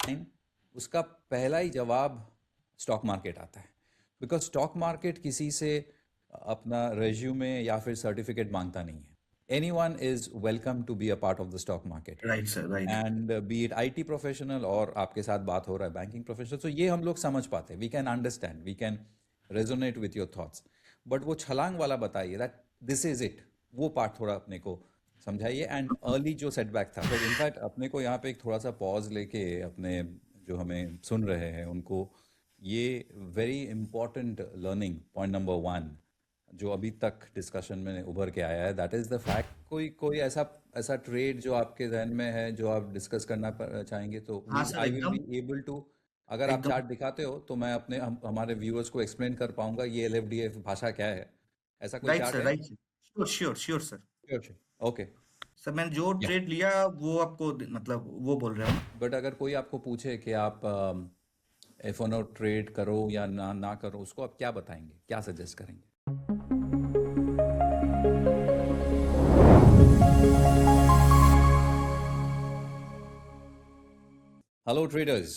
Time उसका पहला ही जवाब स्टॉक मार्केट आता है, बिकॉज स्टॉक मार्केट किसी से अपना रेज्यूमे या फिर सर्टिफिकेट मांगता नहीं है. Anyone is welcome to be a part of the stock market, right sir, right. And be it IT professional और आपके साथ बात हो रहा है बैंकिंग प्रोफेशनल, तो ये हम लोग समझ पाते हैं, we can understand, we can resonate with your thoughts. But वो छलांग वाला बताइए, दैट दिस इज इट, वो पार्ट थोड़ा अपने को समझाइए. एंड अर्ली जो सेटबैक था, तो इनफैक्ट अपने को यहाँ पे एक थोड़ा सा पॉज लेके अपने जो हमें सुन रहे हैं उनको ये very important learning point number 1 जो अभी तक डिस्कशन में उभर के आया है, दैट इज़ द फैक्ट. कोई कोई ऐसा ऐसा ट्रेड जो आपके जहन में है जो आप डिस्कस करना चाहेंगे, तो हाँ वी सर, आई विल एकदम बी एबल टू, अगर आप एकदम। चार्ट दिखाते हो तो मैं अपने हमारे व्यूअर्स को एक्सप्लेन कर पाऊंगा ये एलएफडीएफ भाषा क्या है. ऐसा कोई राइट चार्ट सर, है? Right sir. Sure sure sure sir. Sure sure. Okay. Sir मैंने जो या, ट्रेड लिया वो आपको मतलब वो बोल रहे हो ना? बट अगर कोई आपको पूछे कि आप एफ वन और ट्रेड करो या ना ना करो, उसको आप क्या बताएंगे, क्या सजेस्ट करेंगे? Hello, traders.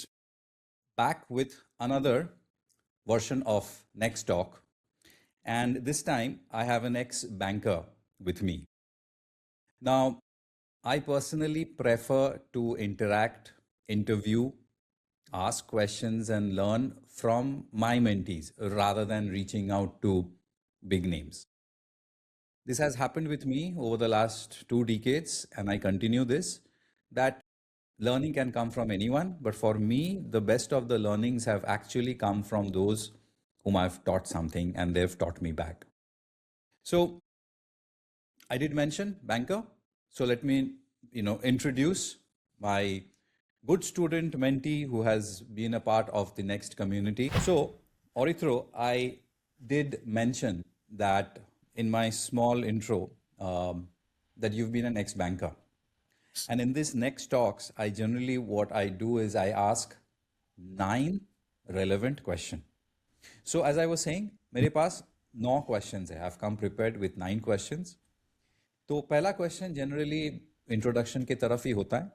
Back with another version of Next Talk. And this time I have an ex banker with me. Now, I personally prefer to interact, interview, ask questions, and learn from my mentees rather than reaching out to big names. This has happened with me over the last 2 decades, and I continue this, that learning can come from anyone, but for me, the best of the learnings have actually come from those whom I've taught something and they've taught me back. So I did mention banker. So let me, introduce my good student mentee who has been a part of the Next community. So, Orithro, I did mention that in my small intro, that you've been an ex-banker. And in this Next talks, I generally, what I do is I ask 9 relevant questions. So as I was saying, मेरे पास 9 questions है. I've come prepared with 9 questions. तो पहला question generally introduction की तरफ ही होता है.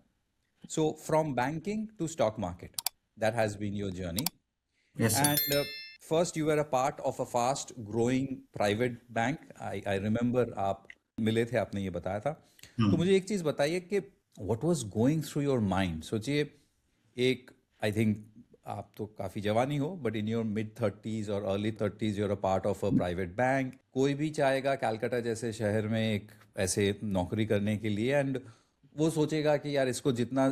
So from banking to stock market, that has been your journey. Yes sir. And first you are a part of a fast growing private bank. I remember आप मिले थे, आपने ये बताया था. तो हम्म। मुझे एक चीज़ बताइए कि what was going through your mind. सोचिए, एक, आई थिंक आप तो काफ़ी जवानी हो, but in your mid 30s और early 30s you're a part of a private bank. कोई भी चाहेगा कैलकाटा जैसे शहर में एक ऐसे नौकरी करने के लिए, एंड वो सोचेगा कि यार इसको जितना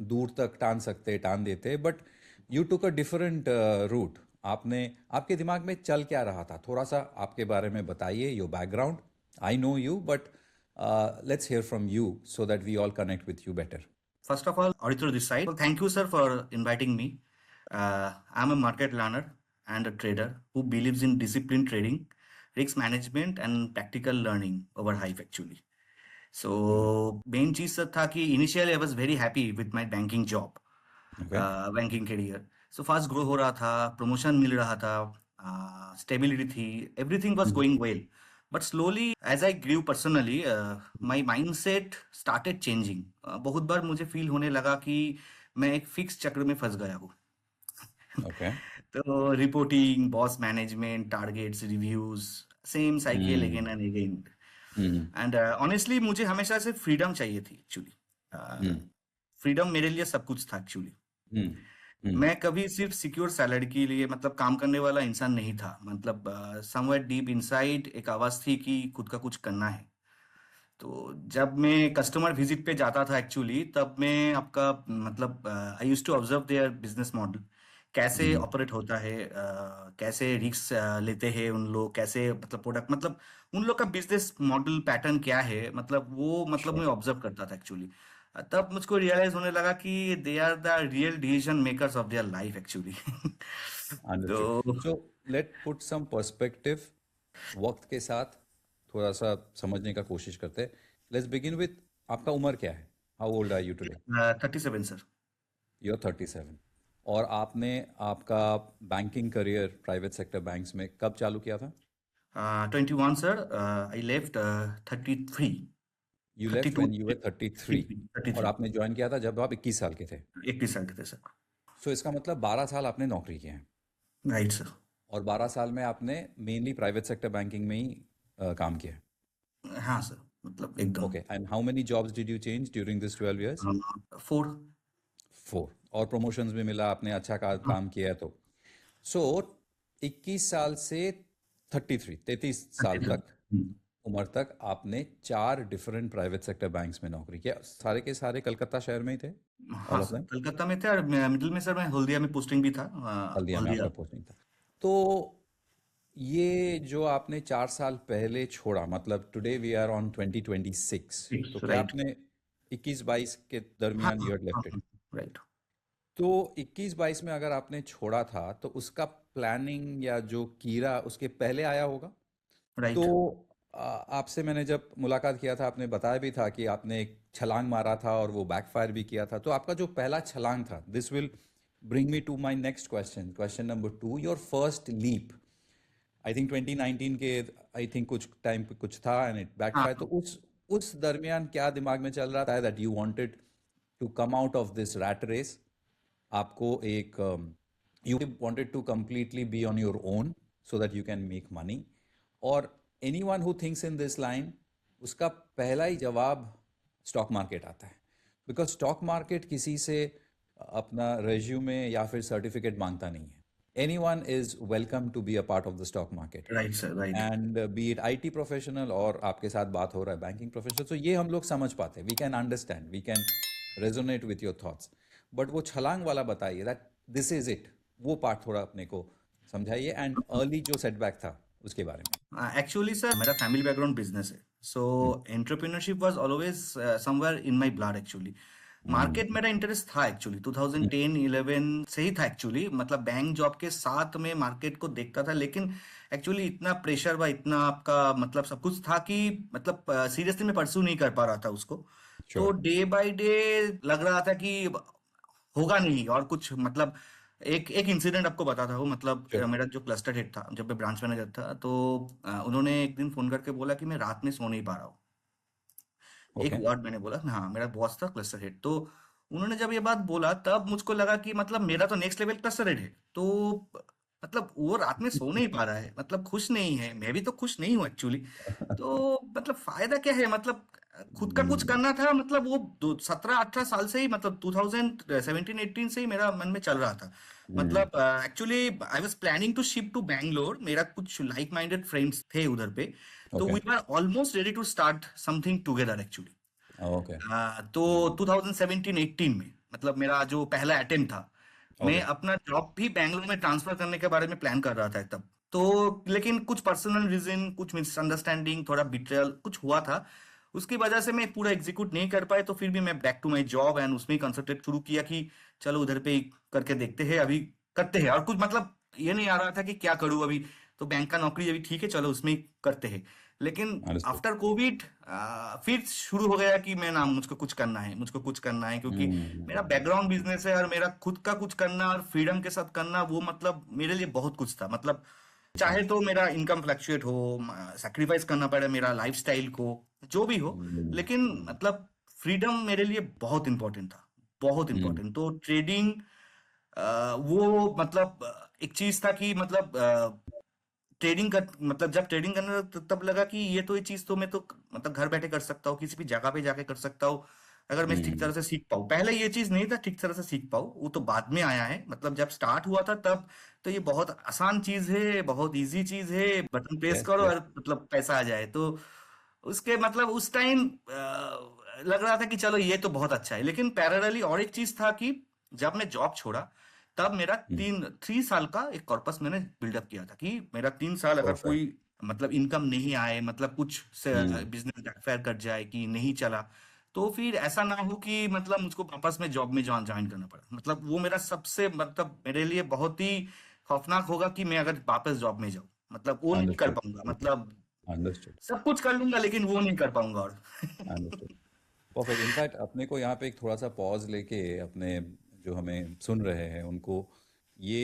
दूर तक टान सकते टान देते. But you took a different route. आपने, आपके दिमाग में चल क्या रहा था, थोड़ा सा आपके बारे में बताइए, your background. I know you, but let's hear from you so that we all connect with you better. First of all, Aditya this side. Well, thank you, sir, for inviting me. I'm a market learner and a trader who believes in disciplined trading, risk management, and practical learning over hype, actually. So, main चीज sir था कि initially I was very happy with my banking job, okay. banking career. So fast grow हो रहा था, promotion मिल रहा था, stability थी, everything was going well. But slowly, as I grew personally, my mindset started changing. बहुत बार मुझे feel होने लगा कि मैं एक फिक्स चक्र में फंस गया हूँ. ओके. तो reporting, boss management, targets, reviews, same cycle again and again. And honestly मुझे हमेशा से फ्रीडम चाहिए थी एक्चुअली. फ्रीडम मेरे लिए सब कुछ था एक्चुअली. मैं कभी सिर्फ सिक्योर सैलरी के लिए मतलब काम करने वाला इंसान नहीं था. मतलब समवेयर डीप इनसाइड एक आवाज थी कि खुद का कुछ करना है. तो जब मैं कस्टमर विजिट पे जाता था एक्चुअली, तब मैं आपका मतलब I used to observe their business model, कैसे ऑपरेट होता है, कैसे रिस्क लेते हैं उन लोग, कैसे मतलब प्रोडक्ट मतलब उन लोग का बिजनेस मॉडल पैटर्न क्या है, मतलब वो मतलब मैं श्योर. ऑब्जर्व करता था एक्चुअली. तब मुझको रियलाइज होने लगा कि they are the real decision makers of their life actually. Understood. तो so let put some perspective. वक्त के साथ थोड़ा सा समझने का कोशिश करते हैं. लेट्स बिगिन विथ, आपका उम्र क्या है? How old are you today? 37 sir. You are 37. और आपने आपका banking career private sector banks में कब चालू किया था? 21 sir. I left 33. You left 32 when you were 33 और 33 आपने ज्वाइन किया था जब आप 21 साल के थे. 21 साल के थे सर। सो इसका मतलब 12 साल आपने नौकरी की है राइट सर। और 12 साल में आपने मेनली प्राइवेट सेक्टर बैंकिंग में ही काम किया है. हाँ सर, मतलब एकदम। Okay, and how many jobs did you change during this 12 years? 4। 4. और प्रमोशंस भी मिला, आपने अच्छा काम किया है तो. सो 21 साल से 33 साल तक उम्र तक आपने 4 डिफरेंट प्राइवेट सेक्टर बैंक्स में नौकरी किया. सारे के सारे कलकत्ता शहर में ही थे, हाँ all of sir, them? Calcutta में थे और मिडिल में सर मैं हल्दिया में पोस्टिंग भी था। हल्दिया में हल्दिया। आपका पोस्टिंग था. तो ये जो आपने 4 साल पहले छोड़ा, मतलब टुडे वी आर ऑन 2026, तो क्या राइट। आपने 21-22 के हाँ दरमियान हाँ यू हैड लेफ्ट इट? हाँ, राइट। तो 21-22 में अगर आपने छोड़ा था तो उसका प्लानिंग या जो कीड़ा उसके पहले आया होगा. तो राइट। आपसे मैंने जब मुलाकात किया था आपने बताया भी था कि आपने एक छलांग मारा था और वो बैकफायर भी किया था. तो आपका जो पहला छलांग था, this will bring me to my next question, question number 2, your first leap. I think 2019 के, आई थिंक कुछ टाइम पे कुछ था एंड इट हाँ बैकफायर. तो उस दरमियान क्या दिमाग में चल रहा था that you wanted to come out of this rat race? आपको एक you wanted to completely be on your own so that you can make money. और anyone who thinks in this line, उसका पहला ही जवाब स्टॉक मार्केट आता है. Because stock market किसी से अपना रेज्यूमे या फिर सर्टिफिकेट मांगता नहीं है. Anyone is welcome to be a part of the stock market. Right sir, right. And be it IT professional और आपके साथ बात हो रहा है बैंकिंग प्रोफेशनल, तो ये हम लोग समझ पाते हैं. We can understand, we can resonate with your thoughts. But वो छलांग वाला बताइए, दैट दिस इज इट, वो पार्ट थोड़ा अपने को समझाइए. एंड अर्ली जो सेटबैक था उसके बारे में. एक्चुअली सर मेरा फैमिली बैकग्राउंड बिजनेस है, so entrepreneurship was always somewhere in my blood actually. Market मेरा इंटरेस्ट था एक्चुअली 2010-11 से ही था एक्चुअली, मतलब बैंक जॉब के साथ में मार्केट को देखता था, लेकिन एक्चुअली इतना प्रेशर व इतना आपका मतलब सब कुछ था कि मतलब सीरियसली मैं परस्यू नहीं कर पा रहा था उसको। तो श्योर. डे बाय डे लग रहा था कि होगा नहीं और कुछ मतलब एक एक इंसिडेंट आपको बताता हूँ। मतलब श्योर. मेरा जो क्लस्टर हेड था जब मैं ब्रांच मैनेजर था, तो उन्होंने एक दिन फोन करके बोला कि मैं रात में सो नहीं पा रहा हूँ। एक ओके. वर्ड मैंने बोला, हाँ मेरा बॉस था क्लस्टर हेड। तो उन्होंने जब ये बात बोला तब मुझको लगा कि मतलब मेरा तो नेक्स्ट लेवल क्लस्टर हेड है, तो मतलब वो रात में सो नहीं पा रहा है, मतलब खुश नहीं है, मैं भी तो खुश नहीं हूँ एक्चुअली। तो मतलब फायदा क्या है, मतलब खुद का कुछ करना था, मतलब वो 17-18 साल से ही, मतलब 2017-18 से ही मेरा मन में चल रहा था। मतलब actually I was planning to shift to Bangalore, मेरा कुछ लाइक माइंडेड फ्रेंड्स थे उधर पे। तो okay. We are almost ready to start something together actually. Okay. तो 2017-18 में मतलब मेरा जो पहला अटेम्प्ट था, मैं ओके. अपना जॉब भी बैंगलोर में ट्रांसफर करने के बारे में प्लान कर रहा था तब तो। लेकिन कुछ पर्सनल रीजन, कुछ मिसअंडरस्टैंडिंग, थोड़ा बिट्रेयल कुछ हुआ था, उसकी वजह से मैं पूरा एग्जीक्यूट नहीं कर पाए। तो फिर भी मैं back to my job and उसमें ही कंसंट्रेट शुरू किया कि चलो उधर पे ही करके देखते हैं, अभी करते हैं। और कुछ मतलब ये नहीं आ रहा था कि क्या करूँ अभी, तो बैंक का नौकरी अभी ठीक है, चलो उसमें ही करते हैं। लेकिन अंडरस्टूड. आफ्टर कोविड फिर शुरू हो गया कि मैं ना, मुझको कुछ करना है, मुझको कुछ करना है, क्योंकि मेरा बैकग्राउंड बिजनेस है और मेरा खुद का कुछ करना और फ्रीडम के साथ करना, वो मतलब मेरे लिए बहुत कुछ था। मतलब चाहे तो मेरा इनकम फ्लक्चुएट हो, सैक्रिफाइस करना पड़े मेरा लाइफस्टाइल को, जो भी हो, लेकिन मतलब फ्रीडम मेरे लिए बहुत इंपॉर्टेंट था, बहुत इंपॉर्टेंट। तो ट्रेडिंग वो मतलब एक चीज था कि मतलब ट्रेडिंग कर, मतलब जब ट्रेडिंग करने लगा तब लगा कि ये तो, ये चीज तो मैं तो मतलब घर बैठे कर सकता हूँ, किसी भी जगह पे जाके कर सकता हूँ, अगर मैं ठीक तरह से सीख पाऊँ। पहले ये चीज नहीं था ठीक तरह से सीख पाऊँ, वो तो बाद में आया है। मतलब जब स्टार्ट हुआ था तब तो ये बहुत आसान चीज है, बहुत इजी चीज है, बटन प्रेस यस, करो यस. और मतलब पैसा आ जाए। तो उसके मतलब उस टाइम लग रहा था कि चलो ये तो बहुत अच्छा है। लेकिन पैरेलली और एक चीज था कि जब मैं जॉब छोड़ा तब मेरा 3 साल का एक कॉर्पस मैंने बिल्डअप किया था कि मेरा 3 साल अगर परफेक्ट. कोई मतलब इनकम नहीं आए, मतलब कुछ बिजनेस बैकफायर कर जाए कि नहीं चला, तो फिर ऐसा ना हो कि मतलब मुझको वापस में जॉब में ज्वाइन करना पड़ा। मतलब वो मेरा सबसे मतलब मेरे लिए बहुत ही खौफनाक होगा कि मैं अगर वापस जॉब में जाऊं, मतलब वो नहीं कर अंडरस्टूड. पाऊंगा। मतलब अंडरस्टूड. सब कुछ कर लूंगा लेकिन वो नहीं कर पाऊंगा और अंडरस्टूड. परफेक्ट. इनफैक्ट अपने को यहाँ पे एक थोड़ा सा पॉज लेके अपने जो हमें सुन रहे हैं उनको ये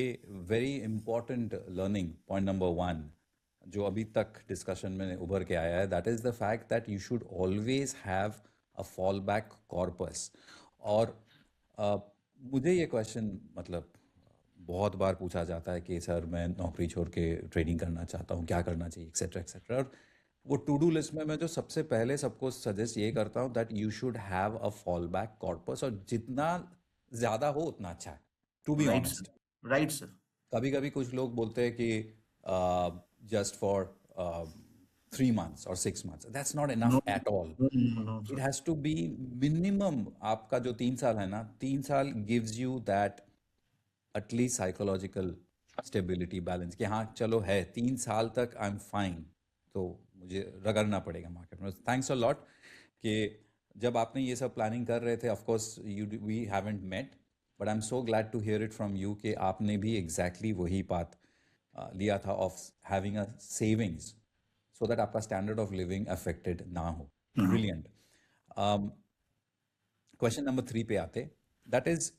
very important learning point number 1 जो अभी तक डिस्कशन में उभर के आया है, that is the fact that you should always have a fall back corpus. और अ, मुझे ये क्वेश्चन मतलब बहुत बार पूछा जाता है कि सर मैं नौकरी छोड़ के ट्रेडिंग करना चाहता हूँ, क्या करना चाहिए, एक्सेट्रा एक्सेट्रा। और वो टू डू लिस्ट में मैं जो सबसे पहले सबको सजेस्ट ये करता हूँ that you should have a fall back corpus, और जितना ज़्यादा हो उतना अच्छा है, to be right honest. Sir, right sir. कभी कभी कुछ लोग बोलते हैं कि जस्ट फॉर 3 months और 6 months, that's not no enough at all. No no no it sir. Has to be minimum. आपका जो 3 साल है ना, 3 साल gives you that at least psychological stability, balance, कि हाँ चलो है 3 साल तक आई एम फाइन, तो मुझे रगड़ना पड़ेगा मार्केट में। थैंक्स अ लॉट कि जब आपने ये सब प्लानिंग कर रहे थे, of course you we haven't met, but I am so glad to hear it from you कि आपने भी एग्जैक्टली वही पाथ लिया था of having a savings, so that आपका स्टैंडर्ड ऑफ लिविंग अफेक्टेड ना हो। ब्रिलियंट। क्वेश्चन नंबर 3 पे आते, that is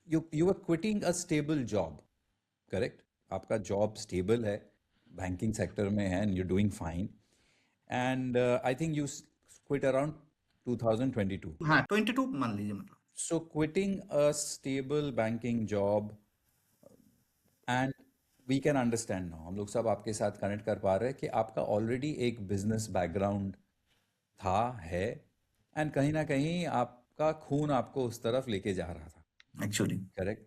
you were quitting a stable job, correct? आपका जॉब स्टेबल है, बैंकिंग सेक्टर में है, and you're doing fine, and I think you quit around 2022. हाँ, 22 मान लीजिए मतलब। So quitting a stable banking job, and we can understand now, हम लोग सब आपके साथ कनेक्ट कर पा रहे हैं कि आपका ऑलरेडी एक बिजनेस बैकग्राउंड था, है, एंड कहीं ना कहीं आपका खून आपको उस तरफ लेके जा रहा था। Actually correct.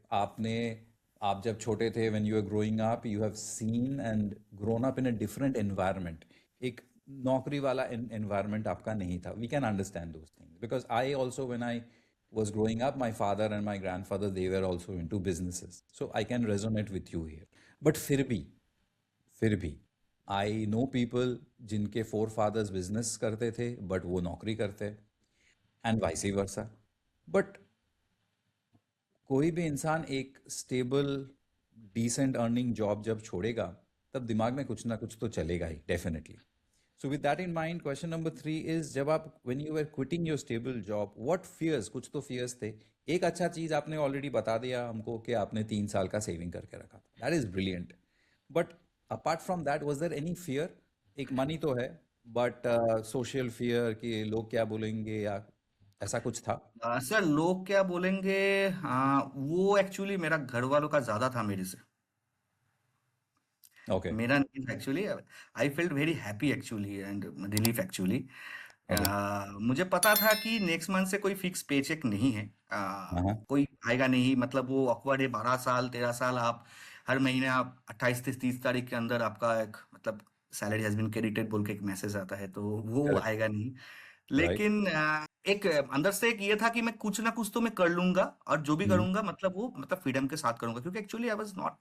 आप जब छोटे थे, when you are growing up, you have seen and grown up in a different environment. एक नौकरी वाला एनवायरनमेंट आपका नहीं था। We can understand those things because I also, when I was growing up, my father and my grandfather, they were also into businesses, so I can resonate with you here. But फिर भी I know people जिनके four father's business करते थे but वो नौकरी करते, and vice versa. But कोई भी इंसान एक स्टेबल डिसेंट अर्निंग जॉब जब छोड़ेगा, तब दिमाग में कुछ ना कुछ तो चलेगा ही, definitely. So with that in mind, question number 3 is, जब आप when you are quitting your stable job, what fears, कुछ तो फियर्स थे। एक अच्छा चीज आपने ऑलरेडी बता दिया हमको कि आपने 3 साल का सेविंग करके रखा था, that is brilliant. But apart from that, was there any fear? एक मनी तो है, बट सोशल फियर कि लोग क्या बोलेंगे, या ऐसा कुछ था? सर, लोग क्या बोलेंगे? वो एक्चुअली मेरा घर वालों का ज्यादा था मेरे से। ओके। मेरा नहीं था actually. I felt very happy actually and relief actually. Okay. मुझे पता था कि नेक्स्ट मंथ से कोई फिक्स पेचेक नहीं है। हाँ। कोई आएगा नहीं, मतलब वो ऑकवर्ड है। 12 साल 13 साल आप हर महीने आप 28 30 तारीख के अंदर आपका एक मतलब सैलरी हैज बीन क्रेडिटेड बोल के एक मैसेज आता है, तो वो करेक्ट। आएगा नहीं। राइट। लेकिन एक अंदर से एक ये था कि मैं कुछ ना कुछ तो मैं कर लूंगा, और जो भी हम्म। करूंगा मतलब वो मतलब फ्रीडम के साथ करूंगा, क्योंकि actually I was not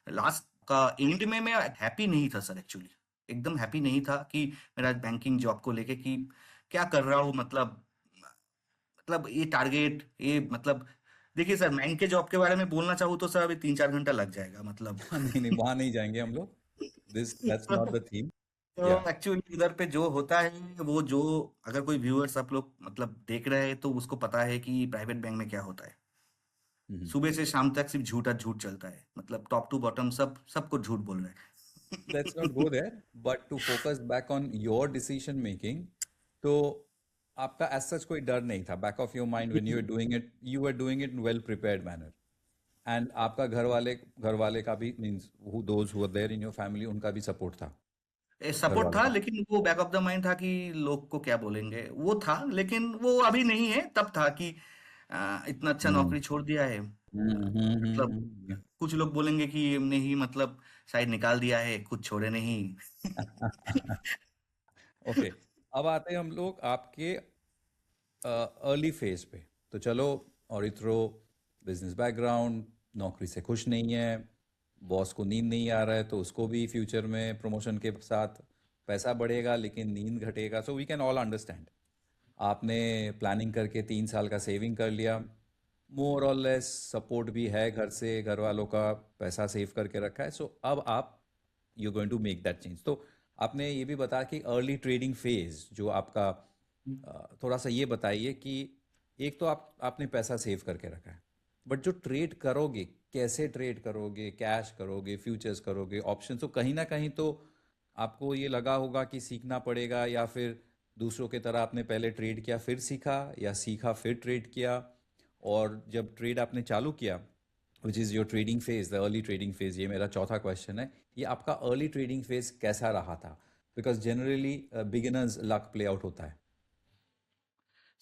last का एंड में मैं हैप्पी नहीं था सर एक्चुअली। एकदम हैप्पी नहीं था कि मेरा बैंकिंग जॉब को लेके कि क्या कर रहा हूँ, मतलब ये टारगेट ये मतलब। देखिए सर, बैंक के जॉब के बारे में बोलना चाहूँ तो सर अभी 3 4 घंटा लग जाएगा मतलब। नहीं नहीं, वहां नहीं जाएंगे हम लोग, this that's not the theme. तो या। एक्चुअली इधर पे जो होता है वो जो, अगर कोई व्यूअर्स आप लोग मतलब देख रहे हैं तो उसको पता है कि प्राइवेट बैंक में क्या होता है। सुबह से शाम तक सिर्फ झूठा झूठ चलता है, मतलब टॉप टू बॉटम सब कुछ झूठ बोल रहे हैं। Let's not go there, but to focus back on your decision making. तो आपका एज सच कोई डर नहीं था back of your mind, when you are doing it in well prepared manner. And आपका घर वाले का भी, means those who are there in your family, उनका भी सपोर्ट था, घर सपोर्ट वालों था, का। लेकिन वो बैक ऑफ द माइंड था कि लोग को क्या बोलेंगे, वो था। लेकिन वो अभी नहीं है, तब था कि इतना अच्छा हम्म। नौकरी छोड़ दिया है। मतलब हम्म। कुछ लोग बोलेंगे कि हमने ही मतलब शायद निकाल दिया है, कुछ छोड़े नहीं। ओके। अब आते हैं हम लोग आपके अर्ली फेज पे। तो चलो, और इथरो बिजनेस बैकग्राउंड, नौकरी से खुश नहीं है, बॉस को नींद नहीं आ रहा है, तो उसको भी फ्यूचर में प्रमोशन के साथ पैसा बढ़ेगा लेकिन नींद घटेगा, so we can all understand. आपने प्लानिंग करके 3 साल का सेविंग कर लिया, मोर और लेस सपोर्ट भी है घर से, घर वालों का पैसा सेव करके रखा है, सो अब आप you going to make that change. तो आपने ये भी बताया कि अर्ली ट्रेडिंग फेज जो आपका, थोड़ा सा ये बताइए कि एक तो आपने पैसा सेव करके रखा है, बट जो ट्रेड करोगे, कैसे ट्रेड करोगे, कैश करोगे, फ्यूचर्स करोगे, ऑप्शन, तो कहीं ना कहीं तो आपको ये लगा होगा कि सीखना पड़ेगा, या फिर दूसरों की तरह आपने पहले ट्रेड किया फिर सीखा, या सीखा फिर ट्रेड किया? और जब ट्रेड आपने चालू किया, which is your trading phase, the early trading phase, ये मेरा चौथा क्वेश्चन है, ये आपका अर्ली ट्रेडिंग फेज कैसा रहा था? Because generally beginners luck play out होता है।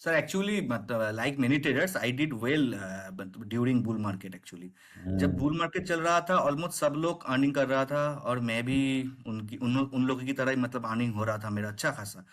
सर एक्चुअली मतलब like many traders I did well during bull market actually. जब हम्म। बुल मार्केट चल रहा था ऑलमोस्ट सब लोग अर्निंग कर रहा था, और मैं भी उन लोगों की तरह ही मतलब अर्निंग हो रहा था मेरा अच्छा खासा।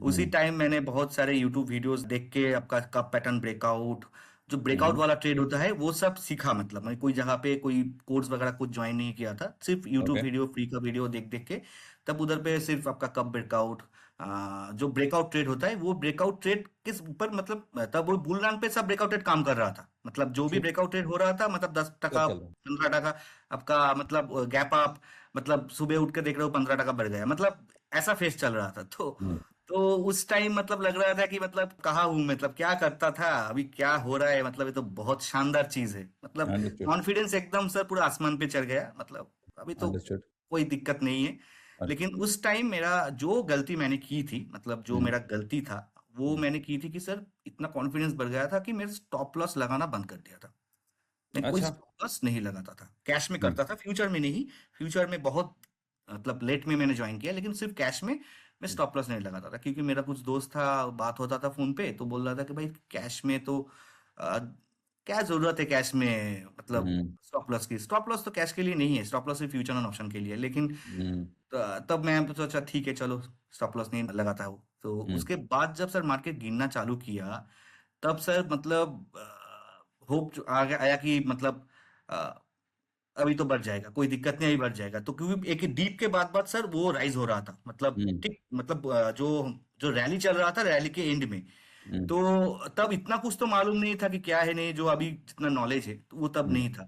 उसी हम्म। टाइम मैंने बहुत सारे यूट्यूब वीडियोस देख के आपका कप पैटर्न ब्रेकआउट, जो ब्रेकआउट हम्म। वाला ट्रेड होता है वो सब सीखा। मतलब मैं कोई जगह पे कोई कोर्स वगैरह कुछ ज्वाइन नहीं किया था, सिर्फ यूट्यूब ओके। वीडियो फ्री का वीडियो देख देख के तब उधर पे सिर्फ आपका कप ब्रेकआउट, जो ब्रेकआउट ट्रेड होता है वो ब्रेकआउट ट्रेड किस ऊपर मतलब तब वो बुल रन पे सब ब्रेकआउट ट्रेड काम कर रहा था। मतलब जो भी ठीक। ब्रेकआउट ट्रेड हो रहा था मतलब दस सब टका चल रहा 15 टका आपका मतलब गैप अप, मतलब सुबह उठ के देख रहे हो 15 टका बढ़ गया, मतलब ऐसा फेस चल रहा था। है। तो उस टाइम मतलब लग रहा था कि मतलब कहाँ हूँ, मतलब क्या करता था अभी क्या हो रहा है, मतलब ये तो बहुत शानदार चीज है। मतलब अंडरस्टूड। कॉन्फिडेंस एकदम सर पूरा आसमान पे चढ़ गया। मतलब अभी तो अंडरस्टूड। कोई दिक्कत नहीं है। लेकिन उस टाइम मेरा जो गलती मैंने की थी, मतलब जो हम्म। मेरा गलती था वो हम्म। मैंने की थी कि सर इतना कॉन्फिडेंस बढ़ गया था कि मेरे स्टॉप लॉस लगाना बंद कर दिया था। मैं कोई अच्छा। स्टॉप लॉस नहीं लगाता था, कैश में हम्म। करता था, फ्यूचर में नहीं। फ्यूचर में बहुत मतलब लेट में मैंने ज्वाइन किया, लेकिन सिर्फ कैश में मैं हम्म। स्टॉप लॉस नहीं लगाता था। क्योंकि मेरा कुछ दोस्त था, बात होता था फोन पे, तो बोल रहा था कि भाई कैश में तो अ, क्या जरूरत है कैश में, मतलब हम्म। स्टॉप लॉस की। स्टॉप लॉस तो कैश के लिए नहीं है, स्टॉप लॉस सिर्फ फ्यूचर एंड ऑप्शन के लिए है। लेकिन हम्म। तब मैं तो सोचा ठीक है चलो स्टॉप लॉस नहीं लगाता हूँ। तो हम्म। उसके बाद जब सर मार्केट गिरना चालू किया, तब सर मतलब होप आगे आया कि मतलब अ, अभी तो बढ़ जाएगा, कोई दिक्कत नहीं, अभी बढ़ जाएगा। तो क्योंकि एक डीप के बाद बाद सर वो राइज हो रहा था, मतलब हम्म। ठीक मतलब जो जो रैली चल रहा था रैली के एंड में। हम्म। तो तब इतना कुछ तो मालूम नहीं था कि क्या है नहीं, जो अभी जितना नॉलेज है तो वो तब हम्म। नहीं था।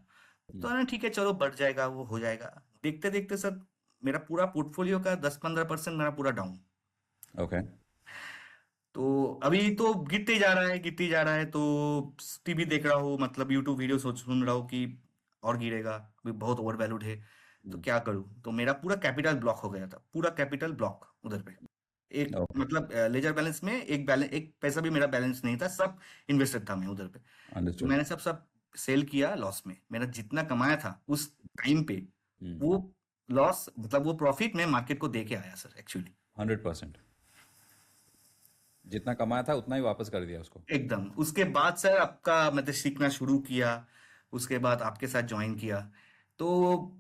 तो ना ठीक है चलो बढ़ जाएगा, वो हो जाएगा। देखते देखते सर मेरा पूरा पोर्टफोलियो का 10-15% मेरा पूरा डाउन। ओके। तो अभी तो गिरते जा रहा है, गिरते जा रहा है। तो टीवी देख रहा हूँ, मतलब यूट्यूब वीडियो सुन रहा हूँ कि और गिरेगा, अभी बहुत ओवर वैल्यूड है। तो हम्म। क्या करूँ, तो मेरा पूरा कैपिटल ब्लॉक हो गया था, पूरा कैपिटल ब्लॉक उधर पे। एक ओके। मतलब लेजर बैलेंस में एक पैसा भी मेरा बैलेंस नहीं था, सब इन्वेस्टेड था मैं उधर पे। तो अंडरस्टूड। मैंने सब सब सेल किया लॉस में। मेरा जितना कमाया था उस टाइम पे, हम्म। वो लॉस मतलब वो प्रॉफिट में मार्केट को दे के आया सर एक्चुअली। 100%। जितना कमाया था उतना ही वापस कर दिया उसको। एकदम उसके बाद सर आपका मतलब सीखना शुरू किया, उसके बाद आपके साथ ज्वाइन किया। तो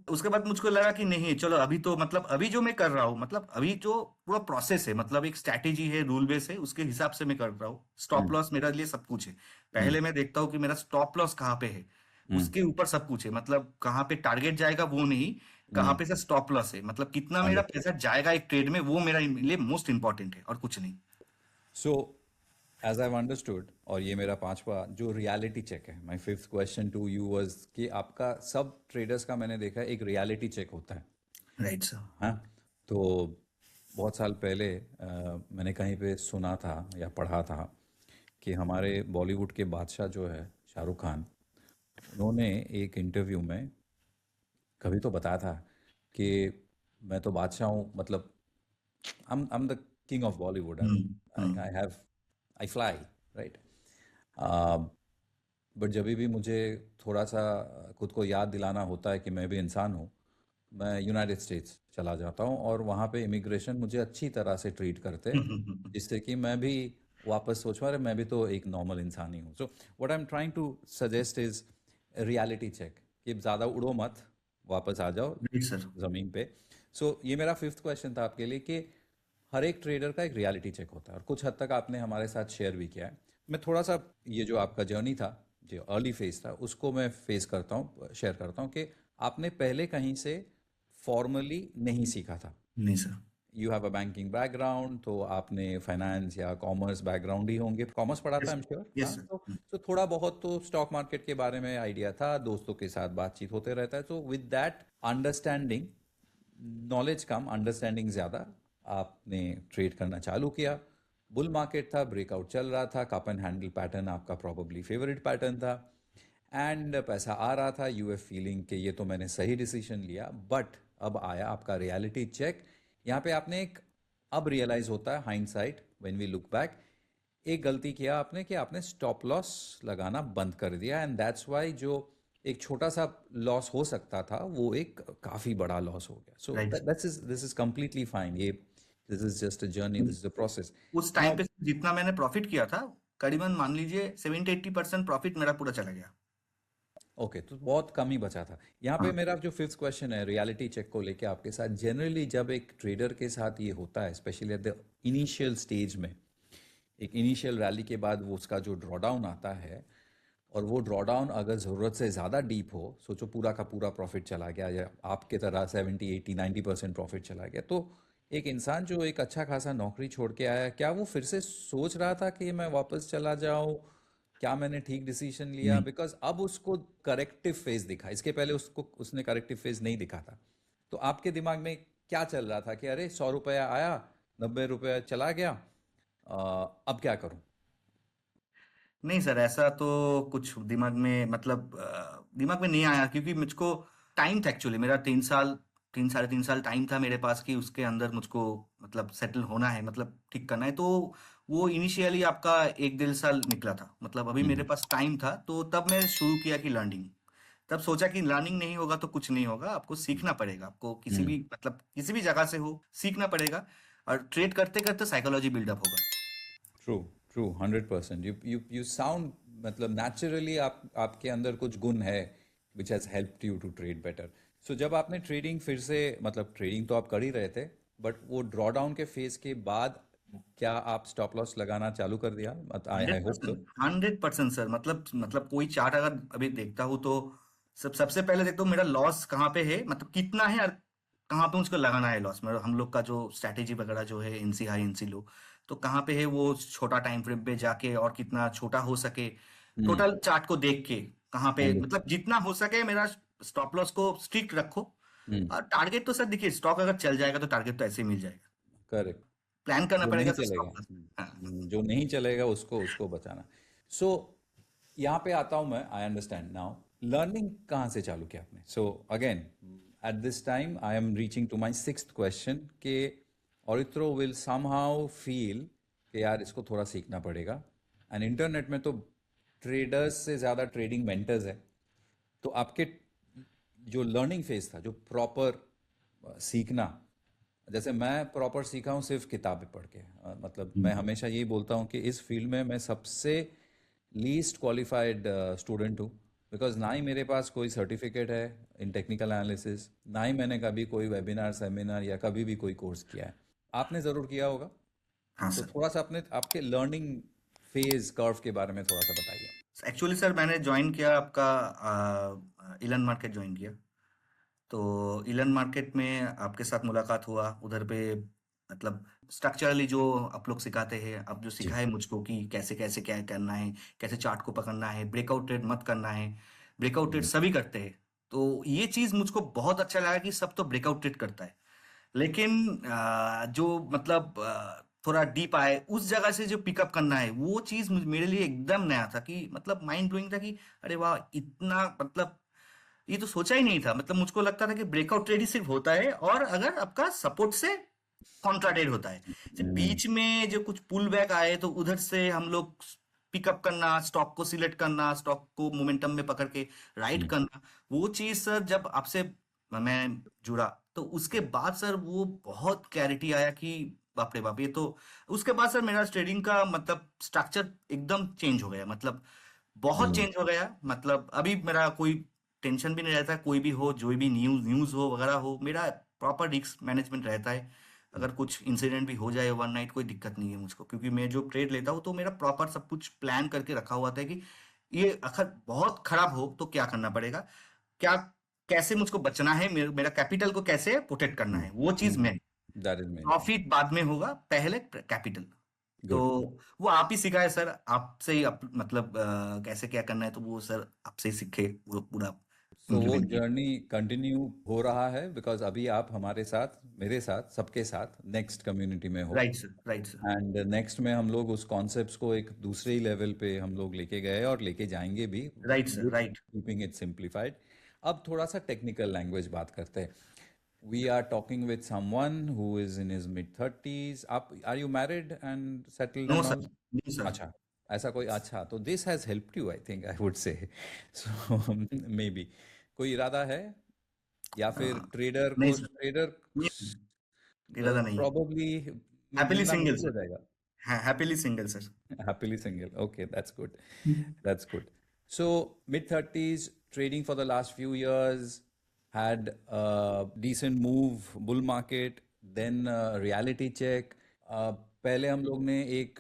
उसके बाद मुझको लगा कि नहीं चलो अभी तो मतलब अभी जो मैं कर रहा हूँ, मतलब अभी जो पूरा प्रोसेस है, मतलब एक स्ट्रैटेजी है, रूल बेस है, उसके हिसाब से मैं कर रहा हूँ। स्टॉप हम्म। लॉस मेरे लिए सब कुछ है। हम्म। पहले मैं देखता हूँ कि मेरा स्टॉप लॉस कहाँ पे है, हम्म। उसके ऊपर सब कुछ है। मतलब कहाँ पे टारगेट जाएगा वो नहीं, कहाँ हम्म। पे से स्टॉप लॉस है, मतलब कितना मेरा अंडरस्टूड। पैसा जाएगा एक ट्रेड में, वो मेरा लिए मोस्ट इंपॉर्टेंट है और कुछ नहीं। सो एज आई अंडरस्टूड, और ये मेरा पांचवा जो रियलिटी चेक है, my fifth question to you was कि आपका सब ट्रेडर्स का मैंने देखा है एक रियलिटी चेक होता है। Right sir. हाँ। तो बहुत साल पहले मैंने कहीं पे सुना था या पढ़ा था कि हमारे बॉलीवुड के बादशाह जो है शाहरुख खान, उन्होंने एक इंटरव्यू में कभी तो बताया था कि मैं तो बादशाह हूँ, मतलब I'm the king of Bollywood. Hmm. I have I fly, right? But जब भी मुझे थोड़ा सा खुद को याद दिलाना होता है कि मैं भी इंसान हूँ, मैं यूनाइटेड स्टेट्स चला जाता हूँ और वहाँ पे इमिग्रेशन मुझे अच्छी तरह से ट्रीट करते हैं, हम्म। जिससे कि मैं भी वापस सोच पा रहा मैं भी तो एक नॉर्मल इंसान ही हूँ। So what I am trying to suggest is reality check, कि ज़्यादा उड़ो मत, वापस आ जाओ राइट सर। ज़मीन पे। सो ये मेरा फिफ्थ क्वेश्चन था आपके लिए कि हर एक ट्रेडर का एक रियलिटी चेक होता है, और कुछ हद तक आपने हमारे साथ शेयर भी किया है। मैं थोड़ा सा ये जो आपका जर्नी था, जो अर्ली फेज था, उसको मैं फेस करता हूँ, शेयर करता हूँ कि आपने पहले कहीं से फॉर्मली नहीं सीखा था। नहीं sir. You have a banking background, तो आपने फाइनेंस या कॉमर्स बैकग्राउंड ही होंगे, कॉमर्स पढ़ा था yes I am sure. Yes हाँ, सर। तो थोड़ा बहुत तो स्टॉक मार्केट के बारे में आइडिया था, दोस्तों के साथ बातचीत होते रहता है, तो with that understanding, knowledge come understanding ज़्यादा, आपने ट्रेड करना चालू किया। बुल मार्केट था, ब्रेकआउट चल रहा था, कप एंड हैंडल पैटर्न आपका प्रॉबली फेवरेट पैटर्न था, एंड पैसा आ रहा था, यू एफ फीलिंग कि ये तो मैंने सही डिसीजन लिया। बट अब आया आपका रियलिटी चेक यहाँ पे आपने एक, अब रियलाइज होता है hindsight when we look back, एक गलती किया आपने कि आपने स्टॉप लॉस लगाना बंद कर दिया, एंड दैट्स वाई जो एक छोटा सा लॉस हो सकता था वो एक काफी बड़ा लॉस हो गया. So right. This is completely fine. ये this is just a journey, this is a process. उस टाइम नाउ पे जितना मैंने प्रॉफिट किया था, करीबन मान लीजिए 70-80% प्रॉफिट मेरा पूरा चला गया। ओके, तो बहुत कम ही बचा था. यहाँ पे हाँ। मेरा जो फिफ्थ क्वेश्चन है रियलिटी चेक को लेके आपके साथ, जनरली जब एक ट्रेडर के साथ ये होता है, specially at the initial stage में, एक इनिशियल रैली के बाद वो उसका जो ड्रॉडाउन आता है, और वो ड्रॉडाउन अगर ज़रूरत से ज़्यादा डीप हो, सोचो पूरा का पूरा प्रॉफिट चला गया, या आपके तरह 70 80 90% प्रॉफिट चला गया, तो एक इंसान जो एक अच्छा खासा नौकरी छोड़ के आया, क्या वो फिर से सोच रहा था कि मैं वापस चला जाऊं, क्या मैंने ठीक डिसीजन लिया? नहीं बिकॉज अब उसको करेक्टिव फेज दिखा, इसके पहले उसको उसने करेक्टिव फेज नहीं दिखा था. तो आपके दिमाग में क्या चल रहा था कि अरे 100 रुपया आया, 90 रुपया चला गया, अब क्या करूं? नहीं सर, ऐसा तो कुछ दिमाग में मतलब दिमाग में नहीं आया, क्योंकि मुझको टाइम था एक्चुअली। मेरा 3 साल, 3 साढ़े 3 साल टाइम था मेरे पास कि उसके अंदर मुझको मतलब सेटल होना है, मतलब ठीक करना है। तो वो इनिशियली आपका 1 1.5 साल निकला था, मतलब अभी मेरे हम्म. पास टाइम था। तो तब मैं शुरू किया कि लर्निंग। तब सोचा कि लर्निंग नहीं होगा तो कुछ नहीं होगा, आपको सीखना पड़ेगा, आपको किसी हम्म. भी मतलब किसी भी जगह से हो सीखना पड़ेगा। और ट्रेड करते करते साइकोलॉजी बिल्डअप होगा। ट्रू. ट्रू, 100%. यू साउंड, मतलब नेचुरली आपके अंदर कुछ गुण है which has helped you to trade better. So जब आपने ट्रेडिंग फिर से, मतलब ट्रेडिंग तो आप कर ही रहे थे, बट वो ड्रॉ डाउन के फेज के बाद क्या आप स्टॉप लॉस लगाना चालू कर दिया? I I hundred hope so. Percent 100% sir. मतलब कोई चार्ट अगर अभी देखता हूँ तो सबसे पहले देखता हूँ मेरा लॉस कहाँ पे है, मतलब कितना है और कहाँ पे मुझको लगाना है लॉस। मतलब हम लोग का जो स्ट्रैटेजी वगैरह जो है, एनसी हाई एनसी लो, तो कहाँ पे है वो छोटा टाइम फ्रेम पे जाके, और कितना छोटा हो सके हम्म. टोटल चार्ट को देख के, कहाँ पे मतलब अंडरस्टूड. जितना हो सके मेरा स्टॉप लॉस को स्ट्रिक्ट रखो। हम्म. और टारगेट तो सर देखिए, स्टॉक अगर चल जाएगा तो टारगेट तो ऐसे ही मिल जाएगा। करेक्ट. प्लान करना जो पड़ेगा नहीं सर चलेगा. Stop loss. हाँ। जो नहीं चलेगा उसको उसको बचाना. सो यहाँ पे आता हूँ मैं. I understand now. लर्निंग कहाँ से चालू किया आपने? So again, at this time I am reaching to my sixth question के ऑरित्रो विल समहाउ फील कि यार इसको थोड़ा सीखना पड़ेगा. एंड इंटरनेट में तो ट्रेडर्स से ज़्यादा ट्रेडिंग मेंटर्स है. तो आपके जो लर्निंग फेज था, जो प्रॉपर सीखना, जैसे मैं प्रॉपर सीखा हूँ सिर्फ किताबें पढ़ के, मतलब मैं हम्म। हमेशा यही बोलता हूँ कि इस फील्ड में मैं सबसे लीस्ट क्वालिफाइड स्टूडेंट हूँ. बिकॉज ना ही मेरे पास कोई सर्टिफिकेट है इन टेक्निकल एनालिसिस, ना ही मैंने कभी कोई वेबिनार सेमिनार या कभी भी कोई कोर्स किया है. आपने ज़रूर किया होगा. हाँ तो सर। थोड़ा सा अपने आपके लर्निंग फेज कर्व के बारे में थोड़ा सा बताइए. एक्चुअली सर मैंने ज्वाइन किया आपका इलन मार्केट ज्वाइन किया। तो इलन मार्केट में आपके साथ मुलाकात हुआ उधर पे। मतलब स्ट्रक्चरली जो आप लोग सिखाते हैं, आप जो जी. सिखाए मुझको कि कैसे कैसे क्या करना है, कैसे चार्ट को पकड़ना है, ब्रेकआउट ट्रेड मत करना है। ब्रेकआउट ट्रेड हम्म. सभी करते हैं। तो ये चीज मुझको बहुत अच्छा लगा कि सब तो ब्रेकआउट ट्रेड करता है, लेकिन जो मतलब थोड़ा डीप आए उस जगह से जो पिकअप करना है, वो चीज मेरे लिए एकदम नया था। कि मतलब माइंड ब्लोइंग था कि अरे वाह, इतना मतलब ये तो सोचा ही नहीं था। मतलब मुझको लगता था कि ब्रेकआउट ट्रेड ही सिर्फ होता है, और अगर आपका सपोर्ट से कॉन्ट्रा ट्रेड होता है। जब हम्म. बीच में जो कुछ पुल बैक आए तो उधर से हम लोग पिकअप करना, स्टॉक को सिलेक्ट करना, स्टॉक को मोमेंटम में पकड़ के राइट हम्म. करना, वो चीज सर जब आपसे मैं जुड़ा तो उसके बाद सर वो बहुत क्लैरिटी आया कि बाप रे बाप, ये तो। उसके बाद सर मेरा ट्रेडिंग का मतलब स्ट्रक्चर एकदम चेंज हो गया। मतलब बहुत हम्म. चेंज हो गया। मतलब अभी मेरा कोई टेंशन भी नहीं रहता। कोई भी हो, जो भी न्यूज न्यूज हो वगैरह हो, मेरा प्रॉपर रिस्क मैनेजमेंट रहता है। अगर कुछ इंसिडेंट भी हो जाए ओवरनाइट, कोई दिक्कत नहीं है मुझको, क्योंकि मैं जो ट्रेड लेता हूँ तो मेरा प्रॉपर सब कुछ प्लान करके रखा हुआ था कि ये अगर बहुत खराब हो तो क्या करना पड़ेगा, क्या कैसे मुझको बचना है, मेरा कैपिटल को कैसे प्रोटेक्ट करना है, वो चीज हम्म. मैं। That is main thing. Profit बाद में होगा, पहले कैपिटल। तो गुड. वो आप ही सिखाए सर, आपसे ही मतलब कैसे क्या करना है, तो वो सर आपसे ही सीखे, वो पूरा सो वो इम्प्लीमेंट किया। जर्नी कंटिन्यू हो रहा है, बिकॉज अभी आप हमारे साथ, मेरे साथ, सबके साथ नेक्स्ट कम्युनिटी में हो. Right sir, right sir. And next में हम लोग उस कॉन्सेप्ट्स को एक दूसरे ही लेवल पे हम लोग लेके गए और लेके जाएंगे भी, right sir, with right. Keeping it simplified. अब थोड़ा सा टेक्निकल लैंग्वेज बात करते हैं. we are talking with someone who is in his mid 30s. Are you married and settled no and sir, all? नहीं सर। अच्छा, ऐसा कोई अच्छा तो this has helped you, I think I would say. So maybe कोई इरादा है या अ, फिर नहीं सर, ट्रेडर नहीं, इरादा नहीं है। प्रॉबली हैप्पीली मिलना सिंगल मुश्किल हो सर। जाएगा. Happily single sir. Happily single. Okay, that's good. That's good. So mid 30s, trading for the last few years, had a decent move, bull market, then reality check. पहले हम लोग ने एक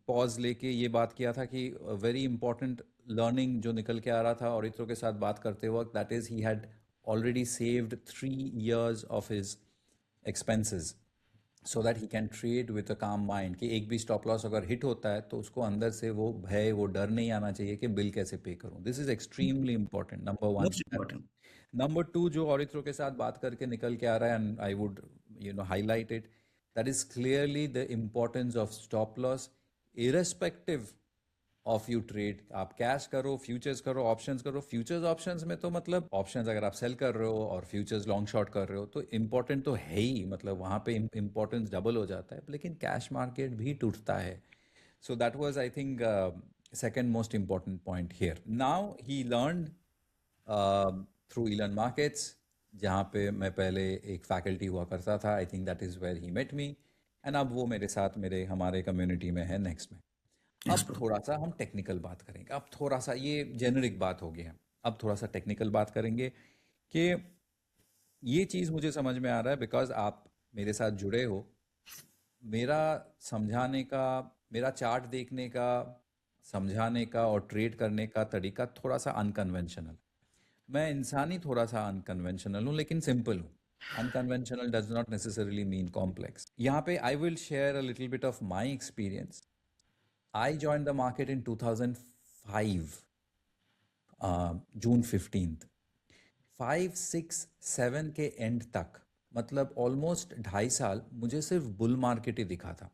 pause लेके ये बात किया था कि वेरी इंपॉर्टेंट लर्निंग जो निकल के आ रहा था और इतरों के साथ बात करते वक्त, that is he had already saved 3 years of his expenses so that he can trade with a काम माइंड कि एक भी स्टॉप लॉस अगर हिट होता है तो उसको अंदर से वो भय, वो डर नहीं आना चाहिए कि बिल कैसे पे करूं. This is extremely important, number one. Most important. Number two, जो औरित्रों के साथ बात करके निकल के आ रहा है, and I would highlight it, that is clearly the importance of stop loss irrespective of you trade. आप कैश करो, फ्यूचर्स करो, ऑप्शंस करो. फ्यूचर्स ऑप्शंस में तो मतलब ऑप्शंस अगर आप सेल कर रहे हो और फ्यूचर्स लॉन्ग शॉर्ट कर रहे हो तो इम्पोर्टेंट तो है ही, मतलब वहाँ पे इम्पोर्टेंस डबल हो जाता है. लेकिन कैश मार्केट भी टूटता है. So that was, I think, second most important point here. Now he learned through Elon Markets, जहाँ पे मैं पहले एक फैकल्टी हुआ करता था. I think that is where he met me, and अब वो मेरे साथ मेरे हमारे कम्युनिटी में है नेक्स्ट में. यस अब ब्रो। थोड़ा सा हम टेक्निकल बात करेंगे. अब थोड़ा सा ये जेनरिक बात हो गया है. अब थोड़ा सा टेक्निकल बात करेंगे कि ये चीज़ मुझे समझ में आ रहा है बिकॉज आप मेरे साथ जुड़े हो. मेरा समझाने का, मेरा चार्ट देखने का, समझाने का और ट्रेड करने का तरीका थोड़ा सा अनकन्वेंशनल. मैं इंसानी थोड़ा सा अनकन्वेंशनल हूँ लेकिन सिंपल हूँ. Unconventional does not necessarily mean complex. यहाँ पे I will share a little bit of my experience. I joined the market in 2005, June 15th. 5, 6, 7 के एंड तक, मतलब ऑलमोस्ट 2.5 साल मुझे सिर्फ बुल मार्केट ही दिखा था.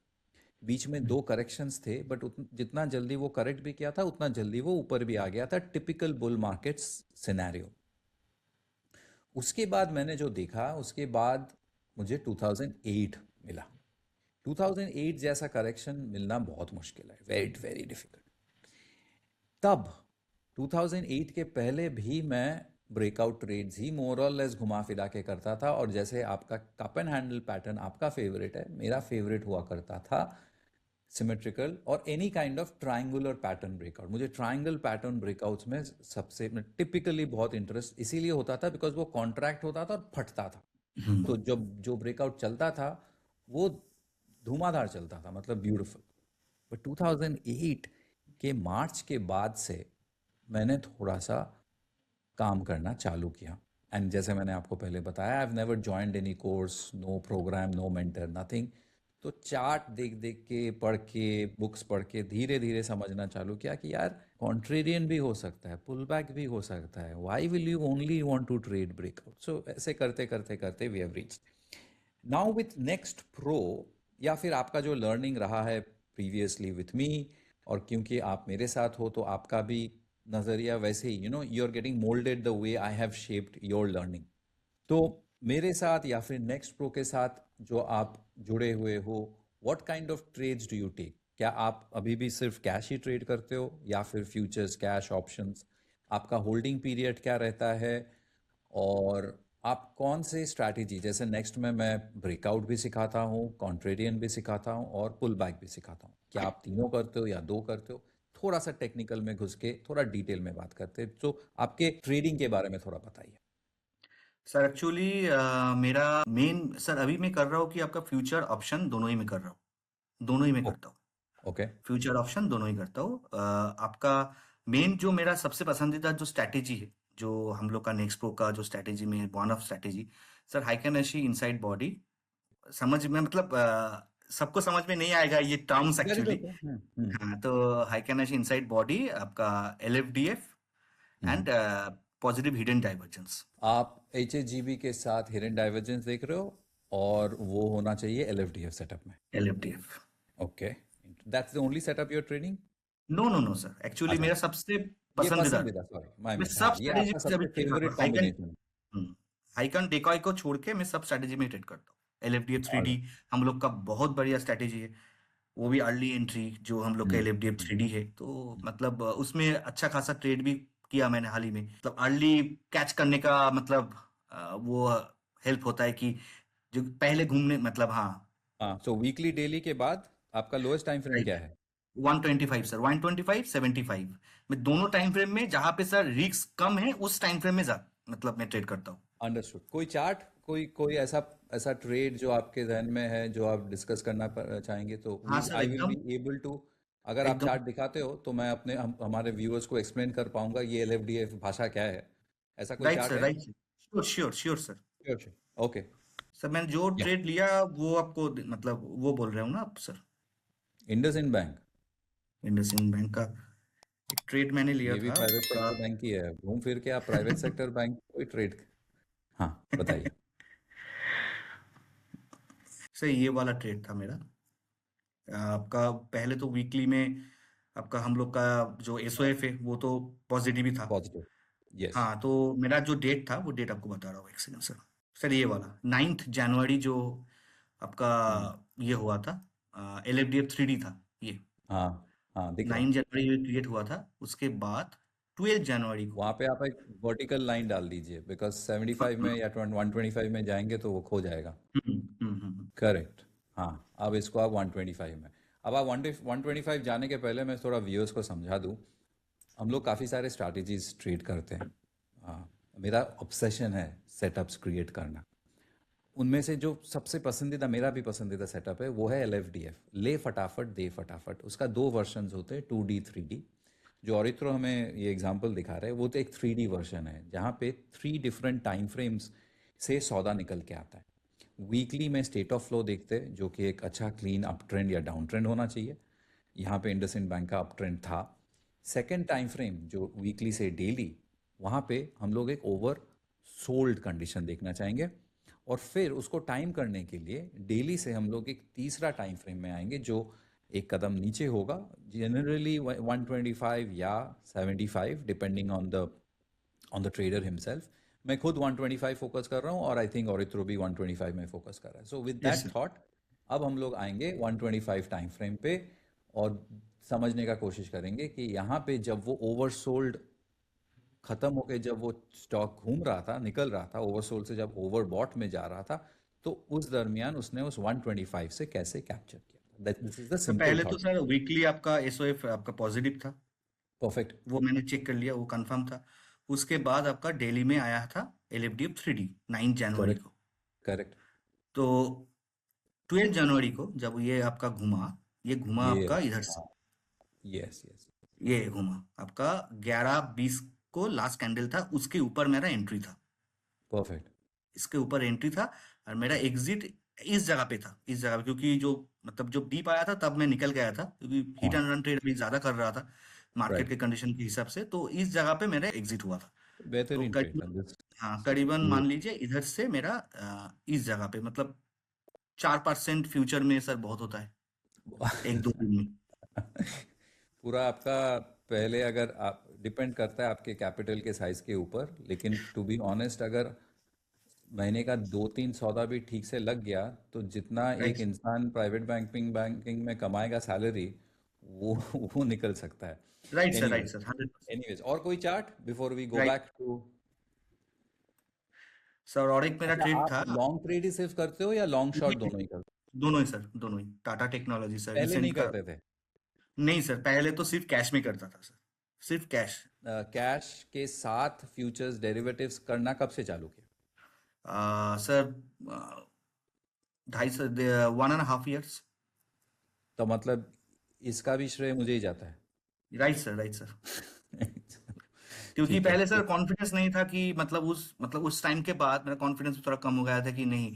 बीच में 2 करेक्शंस थे, बट जितना जल्दी वो करेक्ट भी किया था उतना जल्दी वो ऊपर भी आ गया था. Typical bull market scenario. उसके बाद मैंने जो देखा, उसके बाद मुझे 2008 मिला. 2008 जैसा करेक्शन मिलना बहुत मुश्किल है, वेरी वेरी डिफिकल्ट. तब 2008 के पहले भी मैं ब्रेकआउट ट्रेड्स ही मोर और लेस घुमा फिरा के करता था. और जैसे आपका कप एंड हैंडल पैटर्न आपका फेवरेट है, मेरा फेवरेट हुआ करता था सिमेट्रिकल और any kind of triangular pattern breakout. मुझे ट्राइंगल पैटर्न ब्रेकआउट्स में सबसे टिपिकली बहुत इंटरेस्ट इसीलिए होता था बिकॉज वो कॉन्ट्रैक्ट होता था और फटता था. तो जब जो ब्रेकआउट चलता था वो धुआंधार चलता था, मतलब ब्यूटीफुल. बट 2008 के मार्च के बाद से मैंने थोड़ा सा काम करना चालू किया. एंड जैसे मैंने आपको पहले बताया, I have never joined any course, no programme, no mentor, nothing. तो चार्ट देख देख के, पढ़ के, बुक्स पढ़ के धीरे धीरे समझना चालू किया कि यार कॉन्ट्रेरियन भी हो सकता है, पुल बैक भी हो सकता है. Why will you only want to trade breakout? So ऐसे करते करते करते we have reached. Now with next pro, या फिर आपका जो लर्निंग रहा है प्रीवियसली विथ मी, और क्योंकि आप मेरे साथ हो तो आपका भी नज़रिया वैसे ही, you are getting moulded the way I have shaped your learning. तो मेरे साथ या फिर नेक्स्ट प्रो के साथ जो आप जुड़े हुए हो, what kind of trades do you take? क्या आप अभी भी सिर्फ कैश ही ट्रेड करते हो या फिर फ्यूचर्स, कैश, ऑप्शंस? आपका होल्डिंग पीरियड क्या रहता है? और आप कौन से स्ट्रैटेजी, जैसे नेक्स्ट में मैं ब्रेकआउट भी सिखाता हूँ, कॉन्ट्रेरियन भी सिखाता हूँ और पुल बैक भी सिखाता हूँ, क्या आप तीनों करते हो या 2 करते हो? थोड़ा सा टेक्निकल में घुस के थोड़ा डिटेल में बात करते हैं. तो आपके ट्रेडिंग के बारे में थोड़ा बताइए. सर एक्चुअली मेरा मेन सर अभी मैं कर रहा हूँ कि आपका फ्यूचर ऑप्शन दोनों ही मैं कर रहा हूँ, दोनों ही मैं करता हूँ. ओके. फ्यूचर ऑप्शन दोनों ही करता हूँ. आपका मेन जो मेरा सबसे पसंदीदा जो स्ट्रैटेजी है, जो हम लोग का नेक्स्ट प्रो का जो स्ट्रैटेजी में one of strategy, sir Heikin Ashi inside body. समझ में मतलब सबको समझ में नहीं आएगा ये टर्म्स वेरी एक्चुअली. गुड. हाँ, तो हाइकेनेशी इनसाइड बॉडी आपका LFDF and positive hidden divergence. आप HHGB के साथ हिडन डाइवर्जेंस देख रहे हो और वो होना चाहिए LFDF सेटअप में. LFDF. Okay. That's the only setup you are trading? No no no sir, actually अच्छा, मेरा सबसे ये पसंदीदा, पसंदीदा, सॉरी माय मैं मिस. हाँ, सब ये स्ट्रेटेजी आपका से अभी सबसे फेवरेट कॉम्बिनेशन. आइकन डेकॉय को छोड़ के मैं सब स्ट्रैटेजी में ट्रेड करता हूँ। LFDF और 3D हम लोग का बहुत बढ़िया स्ट्रैटेजी है। वो भी अर्ली एंट्री जो हम लोग का हम्म, LFDF 3D है, तो मतलब उसमें अच्छा खासा ट्रेड भी किया मैंने हाल ही में। मतलब अर्ली कैच करने का मतलब वो हेल्प होता है कि जो पहले घूमने मतलब हाँ। हाँ, सो वीकली डेली के बाद आपका लोएस्ट टाइम फ्रेम राइट। क्या है? 125 सर, 125 75 मैं दोनों टाइम फ्रेम में जहां पे सर रिस्क कम है उस टाइम फ्रेम में मतलब मैं ट्रेड करता हूँ। अंडरस्टूड। कोई चार्ट, कोई कोई ऐसा ऐसा ट्रेड जो आपके जहन में है जो आप डिस्कस करना चाहेंगे, तो हाँ वी सर आई विल एकदम। बी एबल टू, अगर आप एकदम। चार्ट दिखाते हो तो मैं हमारे व्यूअर्स को एक्सप्लेन कर पाऊंगा ये LFDF भाषा क्या है। ऐसा कोई राइट चार्ट सर, है? Right sir. Sure sure sure sir. Sure sure. Okay. Sir मैंने जो या ट्रेड लिया वो आपको मतलब वो बोल रहे हो ना आप sir? IndusInd bank. IndusInd bank का एक ट्रेड मैंने लिया ये भी था प्राइवेट आपका। सेक्टर बैंक ही है, घूम फिर के आप प्राइवेट सेक्टर बैंक कोई ट्रेड। हाँ, बताइए। सर ये वाला ट्रेड था मेरा। आपका पहले तो वीकली में आपका हम लोग का जो SOF है वो तो पॉजिटिव ही था। पॉजिटिव। यस। हाँ, तो मेरा जो डेट था वो डेट आपको बता रहा हूँ, एक सेकंड सर। सर ये वाला 9th जनवरी जो आपका हम्म। ये हुआ था, LFDF 3D था ये। हाँ हाँ, दिख रहा है। 9 जनवरी में क्रिएट हुआ था, उसके बाद 12 जनवरी को। वहाँ पे आप एक वर्टिकल लाइन डाल दीजिए, बिकॉज 75 में या 125 में जाएंगे तो वो खो जाएगा। हम्म। करेक्ट। हाँ, अब इसको आप 125 में, अब आप 125 जाने के पहले मैं थोड़ा व्यूअर्स को समझा दूँ। हम लोग काफ़ी सारे स्ट्रैटेजीज ट्रेड करते हैं। हाँ, मेरा ऑब्सेशन है सेटअप्स क्रिएट करना। उनमें से जो सबसे पसंदीदा, मेरा भी पसंदीदा सेटअप है, वो है LFDF, ले फटाफट दे फटाफट। उसका दो वर्जन्स होते हैं, 2D 3D। जो औरित्रो हमें ये एग्जांपल दिखा रहे हैं वो तो एक 3D वर्जन है जहाँ पे 3 डिफरेंट टाइम फ्रेम्स से सौदा निकल के आता है। वीकली में स्टेट ऑफ फ्लो देखते हैं जो कि एक अच्छा क्लीन अप ट्रेंड या डाउन ट्रेंड होना चाहिए। यहाँ पे इंडसइंड बैंक का अप ट्रेंड था। सेकेंड टाइम फ्रेम जो वीकली से डेली, वहाँ पे हम लोग एक ओवर सोल्ड कंडीशन देखना चाहेंगे। और फिर उसको टाइम करने के लिए डेली से हम लोग एक तीसरा टाइम फ्रेम में आएंगे जो एक कदम नीचे होगा, जनरली 125 या 75 depending on the trader himself. मैं खुद 125 फोकस कर रहा हूँ और आई थिंक औरित्रो भी 125 में फोकस कर रहा है। So with yes that sir. Thought अब हम लोग आएंगे 125 टाइम फ्रेम पे और समझने का कोशिश करेंगे कि यहाँ पे जब वो ओवरसोल्ड खत्म होके जब वो स्टॉक घूम रहा था, निकल रहा था ओवरसोल्ड से, जब ओवरबॉट में जा रहा था, तो उस दरमियान उसने उस 125 से कैसे कैप्चर किया। दैट दिस इज द तो सिंपल पहले तो थॉट। सर वीकली आपका SOF आपका पॉजिटिव था, परफेक्ट। वो मैंने चेक कर लिया, वो कंफर्म था। उसके बाद आपका डेली में आया था LFDF 3D 9 जनवरी करेक्ट। को। करेक्ट। तो 12 जनवरी को जब ये आपका घुमा, ये घुमा ये आपका इधर से। हाँ। Yes yes. ये घुमा आपका 11:20 को लास्ट कैंडल था, उसके ऊपर मेरा एंट्री था। परफेक्ट। इसके ऊपर एंट्री था और मेरा एग्जिट इस जगह पे था, इस जगह पे, क्योंकि जो मतलब जो डीप आया था तब मैं निकल गया था क्योंकि हिट हाँ। एंड रन ट्रेड अभी ज्यादा कर रहा था मार्केट राइट। के कंडीशन के हिसाब से, तो इस जगह पे मेरा एग्जिट हुआ था। तो बेहतरीन ट्रेड था करीबन, दिस। हाँ करीबन मान लीजिए इधर से मेरा इस जगह पे मतलब 4% फ्यूचर में सर बहुत होता है एक दो दिन में। पूरा आपका, पहले अगर आप, डिपेंड करता है आपके कैपिटल के साइज के ऊपर, लेकिन टू बी ऑनेस्ट अगर महीने का 2-3 सौदा भी ठीक से लग गया तो जितना एक राइट। इंसान प्राइवेट बैंकिंग में कमाएगा सैलरी, वो वो निकल सकता है। Right anyways. सर 100%। एनीवेज, और कोई chart before we go right back to? Sir, और एक मेरा अच्छा, ट्रेड आप था। लॉन्ग ट्रेड ही सिर्फ करते हो या लॉन्ग शॉर्ट दोनों ही करते हो? दोनों ही सर, दोनों ही। टाटा टेक्नोलॉजी सर पहले नहीं रिसेंट का। करते थे? नहीं सर, पहले तो सिर्फ कैश में करता था सर, सिर्फ कैश। कैश के साथ फ्यूचर्स डेरिवेटिव्स करना कब से चालू किया? Sir 1.5 1.5 years। तो मतलब इसका भी श्रेय मुझे ही जाता है। Right sir. क्योंकि ठीक है। पहले सर कॉन्फिडेंस नहीं था कि मतलब उस टाइम के बाद मेरा कॉन्फिडेंस थोड़ा कम हो गया था कि नहीं।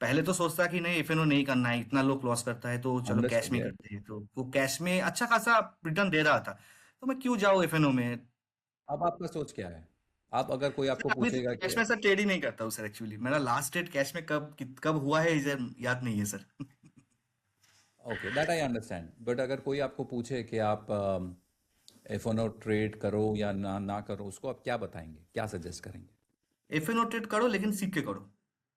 पहले तो सोचता कि नहीं FNO नहीं करना है, इतना लोग लॉस करता है तो चलो कैश अंडरस्टूड में यार। करते हैं, तो वो कैश में अच्छा खासा रिटर्न दे रहा था, तो मैं क्यों जाऊँ FNO में। अब आपका सोच क्या है? आप अगर कोई आपको सर अभी पूछेगा कि, कैश में सर ट्रेड ही नहीं करता हूँ सर, एक्चुअली मेरा लास्ट ट्रेड कैश में कब हुआ है इधर याद नहीं है sir. Okay that I understand, but अगर कोई आपको पूछे कि आप F1 ट्रेड करो या ना ना करो, उसको आप क्या बताएंगे, क्या सजेस्ट करेंगे? एफएनओ ट्रेड करो लेकिन सीख के करो,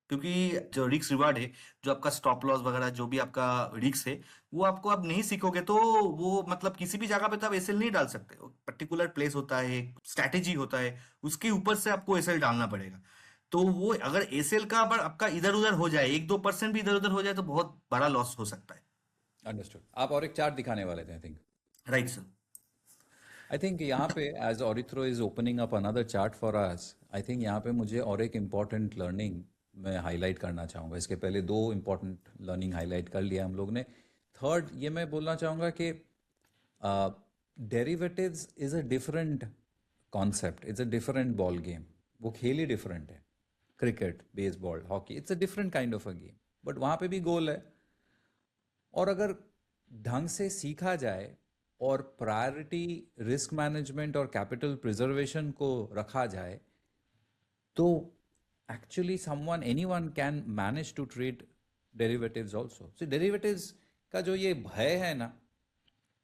क्योंकि जो रिस्क रिवार्ड है, जो आपका स्टॉप लॉस वगैरह जो भी आपका रिस्क है, वो आपको आप नहीं सीखोगे तो वो मतलब किसी भी जगह पे तो आप एसएल नहीं डाल सकते। पर्टिकुलर प्लेस होता है, स्ट्रैटेजी होता है, उसके ऊपर से आपको एसएल डालना पड़ेगा। तो वो अगर एसएल का अगर आपका इधर उधर हो जाए, 1-2% भी इधर उधर हो जाए तो बहुत बड़ा लॉस हो सकता है। अंडरस्टूड। आप और एक चार्ट दिखाने वाले थे I think. Right sir. I think यहाँ पे as Aritro is opening up another chart for us, I think यहाँ पे मुझे और एक इम्पॉर्टेंट लर्निंग मैं हाईलाइट करना चाहूँगा। इसके पहले दो इम्पॉर्टेंट लर्निंग हाईलाइट कर लिया हम लोग ने। थर्ड ये मैं बोलना चाहूँगा कि derivatives is a different concept, it's a different ball game. वो खेल ही डिफरेंट है। Cricket, baseball, hockey, it's a different kind of a game, but वहाँ पे भी गोल है। और अगर ढंग से सीखा जाए और प्रायोरिटी रिस्क मैनेजमेंट और कैपिटल प्रिजर्वेशन को रखा जाए तो actually someone anyone can manage to trade derivatives also. So derivatives का जो ये भय है ना,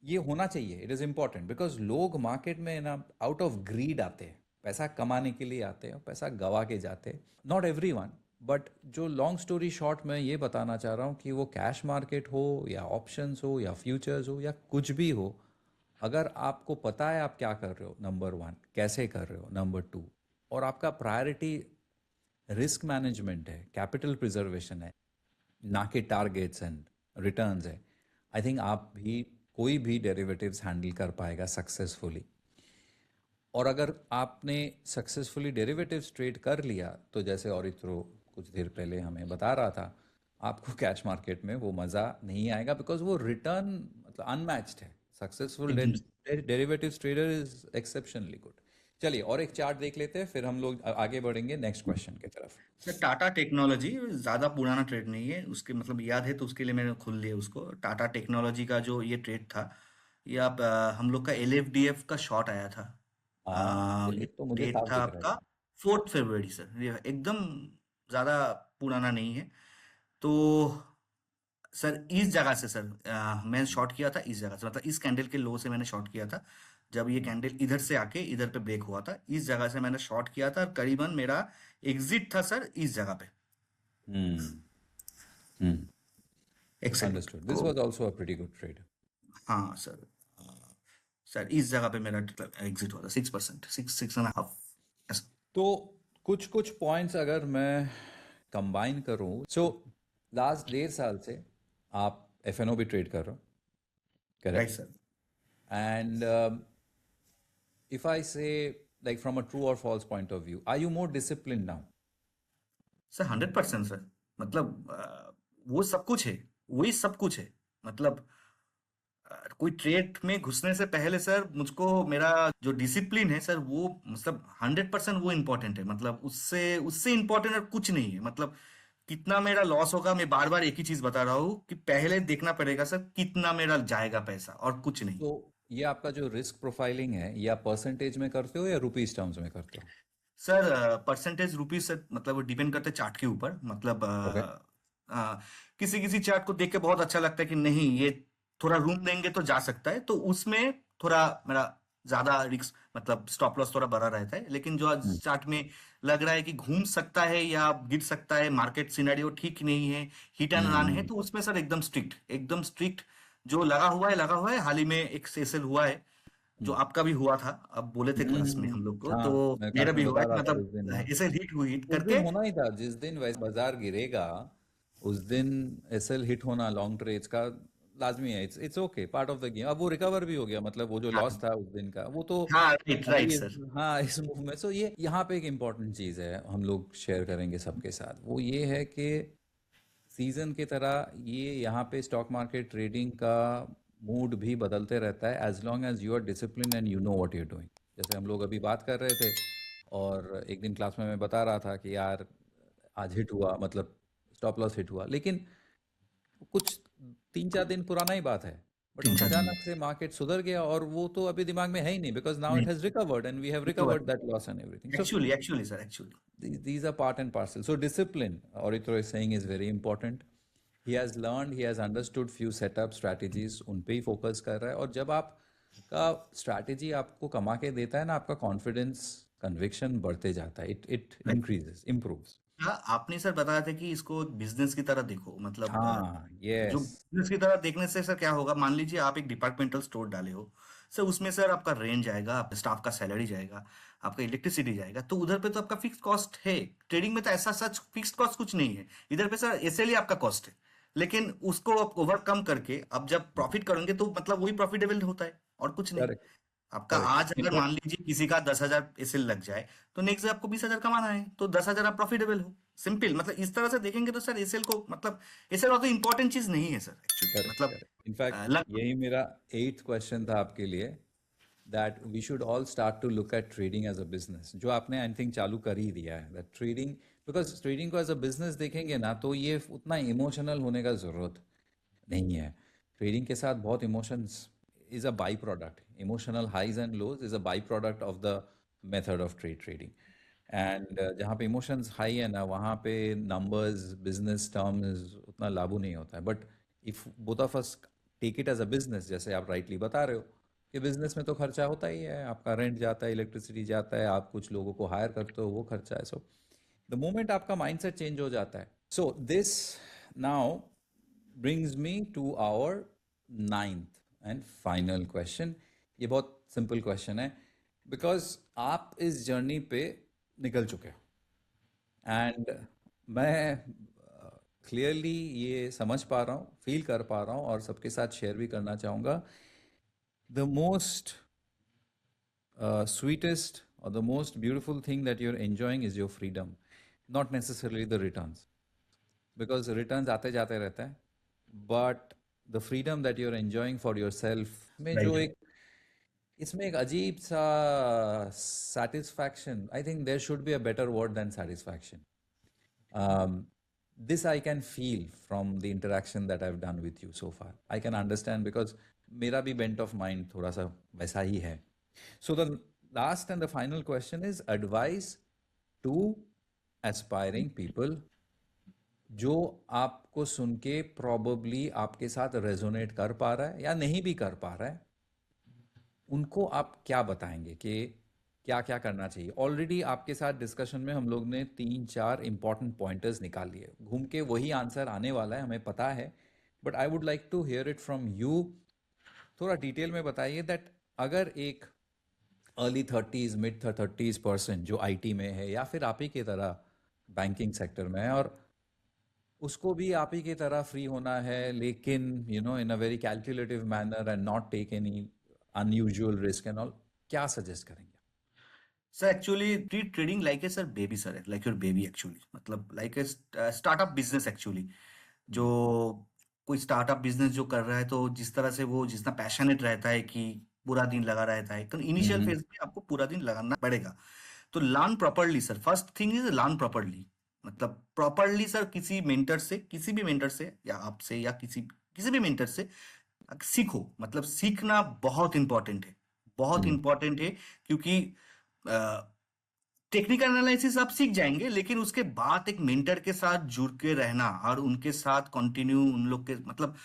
ये होना चाहिए। इट इज़ इम्पॉर्टेंट बिकॉज लोग मार्केट में ना आउट ऑफ ग्रीड आते हैं, पैसा कमाने के लिए आते हैं और पैसा गवा के जाते हैं। नॉट एवरी वन, बट जो लॉन्ग स्टोरी शॉर्ट में ये बताना चाह रहा हूँ कि वो कैश मार्केट हो या ऑप्शंस हो या फ्यूचर्स हो या कुछ भी हो, अगर आपको पता है आप क्या कर रहे हो, नंबर वन, कैसे कर रहे हो, नंबर टू, और आपका प्रायोरिटी रिस्क मैनेजमेंट है, कैपिटल प्रिजर्वेशन है, ना कि टारगेट्स एंड रिटर्न्स है, आई थिंक आप भी कोई भी डेरिवेटिव्स हैंडल कर पाएगा सक्सेसफुली। और अगर आपने सक्सेसफुली डेरिवेटिव्स ट्रेड कर लिया तो जैसे ऑरिथ्रो कुछ देर पहले हमें बता रहा था, आपको कैश मार्केट में वो मज़ा नहीं आएगा बिकॉज वो रिटर्न मतलब अनमैच्ड है। सक्सेसफुल एकदम। Derivatives trader is exceptionally good. चलिए और एक चार्ट देख लेते हैं, फिर हम लोग आगे बढ़ेंगे नेक्स्ट क्वेश्चन की तरफ। सर टाटा टेक्नोलॉजी ज्यादा पुराना ट्रेड नहीं है, उसके मतलब याद है तो उसके लिए मैंने खोल लिया उसको। टाटा टेक्नोलॉजी का जो ये ट्रेड था, ये आप हम लोग का एलएफडीएफ का शॉट आया था। हाँ, ये ये तो मुझे डेट साफ था दिख रहा आपका है। 4 फरवरी सर, ये एकदम ज्यादा पुराना नहीं है। तो सर इस जगह से सर मैं शॉर्ट किया था, इस जगह से मतलब इस कैंडल के लो से मैंने शॉर्ट किया था। जब ये कैंडल इधर से आके इधर पे ब्रेक हुआ था, इस जगह से मैंने शॉर्ट किया था, और करीबन मेरा एग्जिट था सर इस जगह पे। हम्म। हम्म। एक्सेलेंट अंडरस्टूड, को। This was also a pretty good trade. हाँ सर। सर इस जगह पे मेरा एग्जिट हुआ था 6%, 6.5 ऐसा। तो कुछ कुछ पॉइंट्स अगर मैं कंबाइन करूं, सो लास्ट 1.5 साल से आप एफ भी ट्रेड कर रहे हो, right correct? Sir. And if I say like from a true और false point of view, are you more discipline now? Sir 100% sir. मतलब वो सब कुछ है, वही सब कुछ है। मतलब कोई ट्रेड में घुसने से पहले सर मुझको मेरा जो डिसिप्लिन है सर, वो मतलब 100% वो इम्पोर्टेंट है। मतलब उससे उससे इम्पोर्टेंट और कुछ नहीं है। मतलब कितना मेरा लॉस होगा, मैं बार बार एक ही चीज बता रहा हूँ कि पहले देखना पड़ेगा सर कितना मेरा जाएगा पैसा, और कुछ नहीं। तो ये आपका जो रिस्क प्रोफाइलिंग है, ये आप परसेंटेज में करते हो या रुपीज टर्म्स में करते हो? सर परसेंटेज रुपीज से मतलब वो डिपेंड करते हैं चार्ट के ऊपर। मतलब ओके। किसी किसी चार्ट को देख के बहुत अच्छा लगता है कि नहीं ये थोड़ा रूम देंगे तो जा सकता है, तो उसमें थोड़ा मेरा ज्यादा रिस्क मतलब स्टॉप लॉस थोड़ा बड़ा रहता है। लेकिन जो आज चार्ट में लग रहा है कि घूम सकता है या गिर सकता है, मार्केट सिनेरियो ठीक नहीं है, हिट एंड रन है, हम्म। तो उसमें सर एकदम स्ट्रिक्ट, एकदम स्ट्रिक्ट। जो लगा हुआ है लगा हुआ है। हाल ही में एक सेशन हुआ है, जो आपका भी हुआ था, आप बोले थे क्लास में हम लोग को, तो हाँ, मैं क्लास मेरा में भी हुआ बता है। रहा था मतलब उस दिन। हाँ, ऐसे हिट हुई, हिट उस दिन करके। होना ही था जिस दिन वैसे बाजार गिरेगा, उस दिन एसएल हिट होना लॉन्ग ट्रेड्स का लाजमी है। It's it's okay, part of the game. अब वो रिकवर भी हो गया, मतलब वो जो हाँ लॉस था उस दिन का वो तो हाँ, राइट राइट अभी सर। हाँ इस मूव में। सो ये यहाँ पे एक इम्पॉर्टेंट चीज़ है, हम लोग शेयर करेंगे सबके साथ, वो ये है कि सीजन की तरह ये यहाँ पे स्टॉक मार्केट ट्रेडिंग का मूड भी बदलते रहता है, as long as you are discipline and you know what you doing. जैसे हम लोग अभी बात कर रहे थे और एक दिन क्लास में मैं बता रहा था कि यार आज हिट हुआ, मतलब स्टॉप लॉस हिट हुआ, लेकिन कुछ 3-4 दिन पुराना ही बात है, बट 3-4 दिन अचानक से मार्केट सुधर गया और वो तो अभी दिमाग में है ही नहीं बिकॉज नाउ नहीं। It has recovered and we have recover. Recovered that loss and everything. So actually actually sir, actually. these are part and parcel. So discipline, Orito is saying, is very important. He has learned, he has understood few setup strategies, उन पे ही focus कर रहा है। और जब आप का strategy आपको कमा के देता है ना, आपका कॉन्फिडेंस कन्विक्शन बढ़ते जाता है, इट राइट। Increases, improves. हाँ, आपने सर बताया था कि इसको बिजनेस की तरह देखो, मतलब हाँ, जो यस, बिजनेस की तरह देखने से सर क्या होगा, मान लीजिए आप एक डिपार्टमेंटल स्टोर डाले हो सर, उसमें सर आपका रेंट जाएगा, आपका स्टाफ का सैलरी जाएगा, आपका इलेक्ट्रिसिटी जाएगा, तो उधर पे तो आपका फिक्स कॉस्ट है। ट्रेडिंग में तो ऐसा सच फिक्स कॉस्ट कुछ नहीं है, इधर पे सर इसलिए आपका कॉस्ट है, लेकिन उसको आप ओवरकम करके अब जब प्रॉफिट करेंगे तो मतलब वही प्रॉफिटेबल होता है और कुछ नहीं। करेक्ट, आपका करेक्ट, आज अगर मान लीजिए किसी का 10,000 एसएल लग जाए, तो नेक्स्ट डे आपको 20,000 कमाना है, तो 10,000 आप प्रॉफिटेबल हो। सिंपल, मतलब इस तरह से देखेंगे तो सर एसएल को मतलब एसएल और तो इंपॉर्टेंट चीज नहीं है सर एक्चुअली, करेक्ट, मतलब करेक्ट। इनफैक्ट लग। यही मेरा 8th क्वेश्चन था आपके लिए, that we should all start to look at trading as a business, जो आपने आई थिंक चालू कर ही दिया है, दैट ट्रेडिंग, बिकॉज ट्रेडिंग को एज अ बिजनेस देखेंगे ना तो ये उतना इमोशनल होने का ज़रूरत नहीं है। ट्रेडिंग के साथ बहुत emotions is a byproduct, emotional highs and lows is a byproduct of the method of trading. And जहाँ पे इमोशंस हाई है ना, वहाँ पे नंबर्स, बिजनेस टर्म्स उतना लागू नहीं होता है। But if both of us take it as a business, जैसे आप राइटली बता रहे हो कि बिजनेस में तो खर्चा होता ही है, आपका रेंट जाता है, इलेक्ट्रिसिटी जाता है, आप कुछ लोगों को हायर करते हो, वो खर्चा है। सो द मोमेंट आपका माइंडसेट चेंज हो जाता है। So this now brings me to our ninth and final question. ये बहुत सिंपल क्वेश्चन है, बिकॉज आप इस जर्नी पे निकल चुके हो एंड मैं क्लियरली ये समझ पा रहा हूँ, फील कर पा रहा हूँ और सबके साथ शेयर भी करना चाहूँगा। The most sweetest or the most beautiful thing that you're enjoying is your freedom, not necessarily the returns, because returns आते जाते रहते हैं, but the freedom that you're enjoying for yourself में जो राइट। एक, इसमें एक अजीब सा satisfaction, I think there should be a better word than satisfaction. um, this I can feel from the interaction that I've done with you so far. I can understand because मेरा भी bent of mind थोड़ा सा वैसा ही है. So the last and the final question is advice to aspiring people जो आपको सुन के probably आपके साथ resonate कर पा रहा है या नहीं भी कर पा रहा है, उनको आप क्या बताएंगे कि क्या क्या करना चाहिए? ऑलरेडी आपके साथ डिस्कशन में हम लोग ने 3-4 इंपॉर्टेंट पॉइंटर्स निकाल लिए, घूम के वही आंसर आने वाला है, हमें पता है, but I would like to hear it from you. थोड़ा डिटेल में बताइए दैट अगर एक early 30s mid 30s person जो आईटी में है या फिर आप ही की तरह बैंकिंग सेक्टर में है और उसको भी आप ही की तरह फ्री होना है, लेकिन you know in a very calculative manner and not take any unusual risk and all, क्या सजेस्ट करेंगे? Sir actually treat trading like a sir baby sir, like your baby actually, मतलब like a startup business actually. जो कोई startup business जो कर रहा है, तो जिस तरह से वो जितना पैशनेट रहता है कि पूरा दिन लगा रहता है, तो इनिशियल हम्म, फेज में आपको पूरा दिन लगाना पड़ेगा। तो learn properly sir, first thing is learn properly, मतलब प्रॉपरली सर किसी मेंटर से, किसी भी मेंटर से या आपसे या किसी किसी भी मेंटर से सीखो, मतलब सीखना बहुत इंपॉर्टेंट है, बहुत हम्म, इंपॉर्टेंट है। क्योंकि टेक्निकल एनालिसिस आप सीख जाएंगे, लेकिन उसके बाद एक मेंटर के साथ जुड़ के रहना और उनके साथ कंटिन्यू उन लोग के मतलब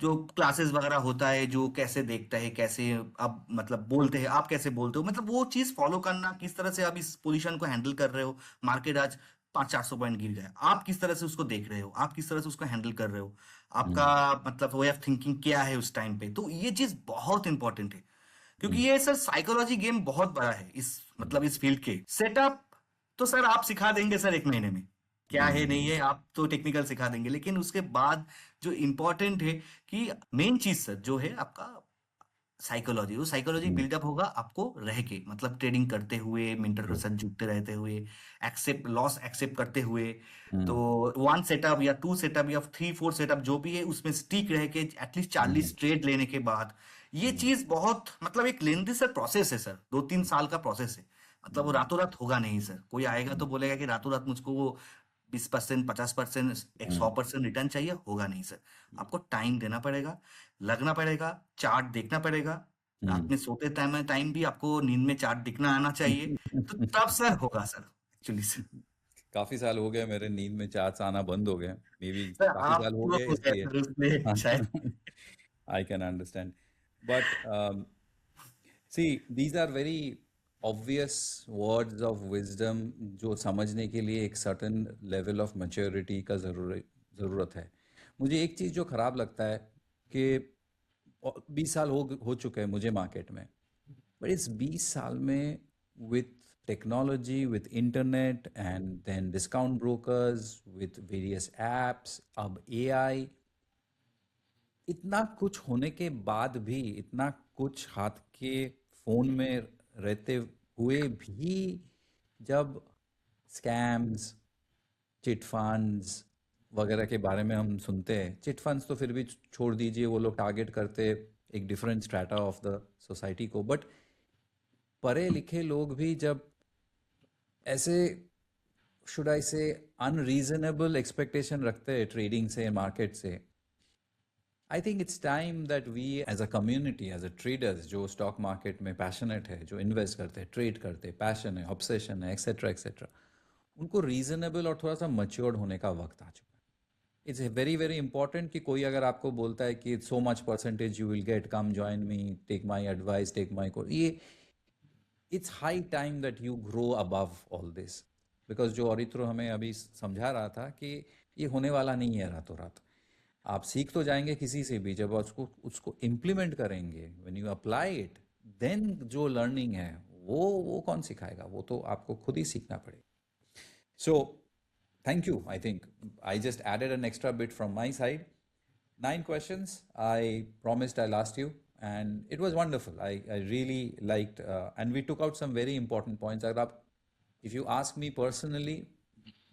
जो क्लासेस वगैरह होता है, जो कैसे देखता है, कैसे आप मतलब बोलते हैं, आप कैसे बोलते हो, मतलब वो चीज फॉलो करना, किस तरह से आप इस पोजीशन को हैंडल कर रहे हो। मार्केट आज 500-400 पॉइंट गिर गया, आप किस तरह से उसको देख रहे हो, आप किस तरह से उसको हैंडल कर रहे हो, आपका हम्म, मतलब वे ऑफ थिंकिंग क्या है उस टाइम पे, तो ये चीज बहुत इंपॉर्टेंट है। क्योंकि हम्म, ये सर साइकोलॉजी गेम बहुत बड़ा है इस मतलब इस फील्ड के सेटअप। तो सर आप सिखा देंगे सर 1 महीने में, क्या है हम्म, नहीं है, आप तो टेक्निकल सिखा देंगे, लेकिन उसके बाद जो इंपॉर्टेंट है कि मेन चीज सर जो है आपका साइकोलॉजी, वो साइकोलॉजी हम्म, बिल्डअप होगा आपको रह के, मतलब ट्रेडिंग करते हुए, मेंटर के true, साथ जुड़ते रहते हुए, एक्सेप्ट लॉस एक्सेप्ट करते हुए। तो हम्म, 1 सेटअप या 2 सेटअप या 3-4 सेटअप जो भी है, उसमें स्टिक रह के एटलीस्ट हम्म, 40 ट्रेड लेने के बाद, ये हम्म, चीज बहुत मतलब एक लेंथी सर प्रोसेस है सर, 2-3 साल का प्रोसेस है। मतलब वो हम्म, रातों रात होगा नहीं सर, कोई आएगा तो हम्म, बोलेगा कि रातों रात मुझको वो 20%, 50%, एक हम्म, 100% रिटर्न चाहिए, होगा नहीं सर। आपको टाइम देना पड़ेगा, लगना पड़ेगा, चार्ट देखना पड़ेगा, रात हम्म। में सोते टाइम टाइम भी आपको नींद में चार्ट दिखना आना चाहिए, तो तब सर होगा सर एक्चुअली सर। काफी साल हो गए मेरे नींद में चार्ट्स आना बंद हो गए, मे बी सर काफी आप साल हो प्रो गए हो गए इसलिए। सर उसमें शायद। I can understand, but see, these are very obvious words of wisdom जो समझने के लिए एक सर्टेन लेवल ऑफ मैच्योरिटी का ज़रूरत है। मुझे एक चीज़ जो ख़राब लगता है कि 20 साल हो चुके हैं मुझे मार्केट में, बट इस 20 साल में with technology, with internet and then discount brokers, with various apps, अब एआई, इतना कुछ होने के बाद भी, इतना कुछ हाथ के फोन में रहते हुए भी, जब स्कैम्स, चिट फंड्स वगैरह के बारे में हम सुनते हैं, चिट फंड्स तो फिर भी छोड़ दीजिए, वो लोग टारगेट करते एक different strata of the society को, बट पढ़े लिखे लोग भी जब ऐसे, शुड आई से, अनरीजनेबल एक्सपेक्टेशन रखते हैं ट्रेडिंग से, मार्केट से, I think it's time that we as a community, as a traders जो स्टॉक मार्केट में पैशनेट है, जो इन्वेस्ट करते हैं, ट्रेड करते हैं, पैशन है, ऑब्सेशन है, एक्सेट्रा एक्सेट्रा, उनको रीजनेबल और थोड़ा सा मच्योर्ड होने का वक्त आ चुका है। इट्स वेरी वेरी इंपॉर्टेंट कि कोई अगर आपको बोलता है कि so much percentage you will get, come join me, take my advice, take my course, ये it's high time that you grow above all this, because जो औरित्रो हमें अभी समझा रहा था कि ये होने वाला नहीं है रातों रात। आप सीख तो जाएंगे किसी से भी, जब उसको उसको इम्प्लीमेंट करेंगे, when you apply it, then जो लर्निंग है वो कौन सिखाएगा, वो तो आपको खुद ही सीखना पड़ेगा। सो thank you. I think I just added an extra bit from my side. 9 questions I promised I'll ask you, and it was wonderful. I really liked, and we took out some very important points. अगर आप, if you ask me personally,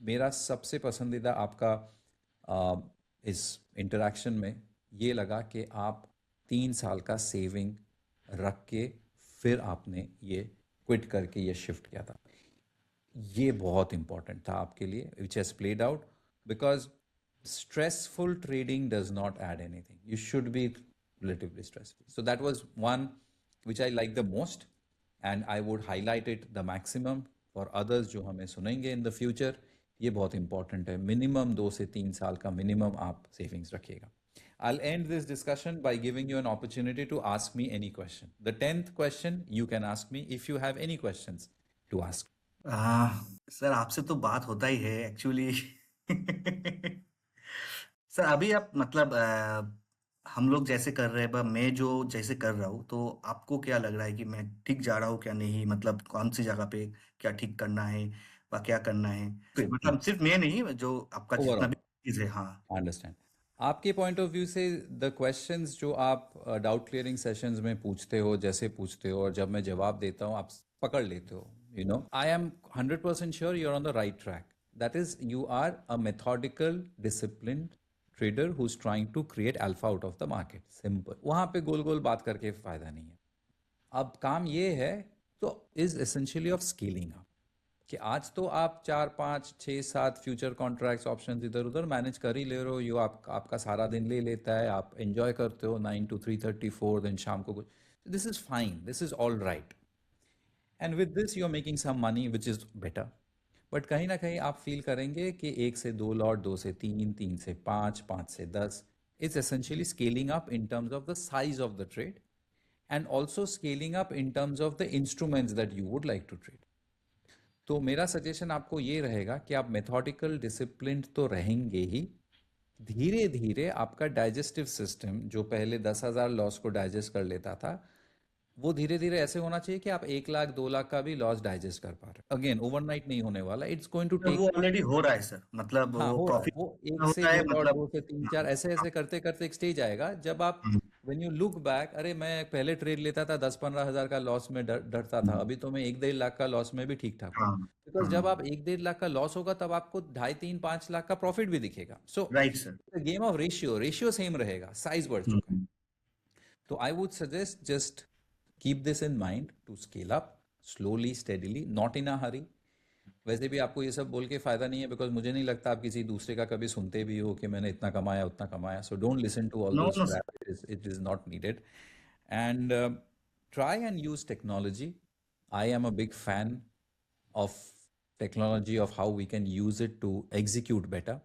मेरा सबसे पसंदीदा आपका इस interaction में ये लगा कि आप 3 साल का सेविंग रख के फिर आपने ये क्विट करके ये शिफ्ट किया था। ये बहुत इंपॉर्टेंट था आपके लिए, which has played out, because stressful trading does not add anything. You should be relatively stress free. So that was one which I like the most, and I would highlight it the maximum for others जो हमें सुनेंगे in the future. ये बहुत important है, minimum 2 से 3 साल का minimum आप सेविंग्स रखिएगा। I'll end this discussion by giving you an opportunity to ask me any question. The 10th question you can ask me if you have any questions to ask. Sir आपसे तो बात होता ही है actually. Sir अभी आप मतलब हम लोग जैसे कर रहे हैं, मैं जो जैसे कर रहा हूँ, तो आपको क्या लग रहा है कि मैं ठीक जा रहा हूँ क्या नहीं, मतलब कौन सी जगह पे क्या ठीक करना है व क्या करना है, मतलब सिर्फ मैं नहीं, जो आपका जितना Overall. भी चीज है। हाँ। अंडरस्टैंड। आपके पॉइंट ऑफ व्यू से द क्वेश्चंस जो आप डाउट क्लियरिंग सेशंस में पूछते हो, जैसे पूछते हो, और जब मैं जवाब देता हूँ आप पकड़ लेते हो, you know, I am 100% sure you are on the right track. That is, you are a methodical discipline trader who is trying to create alpha out of the market. Simple, वहां पे गोल गोल बात करके फायदा नहीं है। अब काम ये है, तो is essentially of scaling up, कि आज तो आप 4 5 6 7 फ्यूचर कॉन्ट्रैक्ट्स ऑप्शंस इधर उधर मैनेज कर ही ले रहे हो, आपका सारा दिन ले लेता है, आप एंजॉय करते हो 9 to 3:34, दिन शाम को कुछ, this is fine, this is all right, and with this you are making some money which is better. But कहीं ना कहीं आप फील करेंगे कि 1 से 2 लॉट, 2 से 3, 3 से 5, 5 से 10, it's essentially scaling up in terms of the size of the trade, and also scaling up in terms of the instruments that you would like to trade. तो मेरा सजेशन आपको ये रहेगा कि आप मेथोडिकल डिसिप्लिन तो रहेंगे ही, धीरे धीरे आपका डाइजेस्टिव सिस्टम जो पहले 10,000 लॉस को डाइजेस्ट कर लेता था, वो धीरे धीरे ऐसे होना चाहिए कि आप 1 लाख 2 लाख का भी लॉस डाइजेस्ट कर पा रहे हो। अगेन ओवरनाइट नहीं होने वाला, इट्स गोइंग टू तो टेक। वो ऑलरेडी हो रहा है सर, मतलब हाँ, वो हो रहा है प्रॉफिट वो, एक से होता है दो लॉट, मतलब। 2 से 3 4, हाँ, ऐसे ऐसे करते करते एक स्टेज आएगा जब आप, हम्म, व्हेन यू लुक बैक, अरे मैं पहले ट्रेड लेता था 10 15 हज़ार का लॉस में डरता था, हम्म, अभी तो मैं 1 1.5 लाख का लॉस में भी ठीक ठाक हूँ। हाँ, बिकॉज हाँ, जब आप 1 1.5 लाख का लॉस होगा तब आपको 2.5 3 5 लाख का प्रॉफिट भी दिखेगा। So right sir. Game of ratio, ratio same रहेगा, साइज बढ़ चुका है। हम्म, तो I would suggest just keep this in mind to scale up slowly steadily, not in a hurry. वैसे भी आपको ये सब बोल के फायदा नहीं है, बिकॉज मुझे नहीं लगता आप किसी दूसरे का कभी सुनते भी हो कि मैंने इतना कमाया उतना कमाया। So don't listen to all no those no sir. Crap, it is not needed, and try and use technology. I am a big fan of technology, of how we can use it to execute better.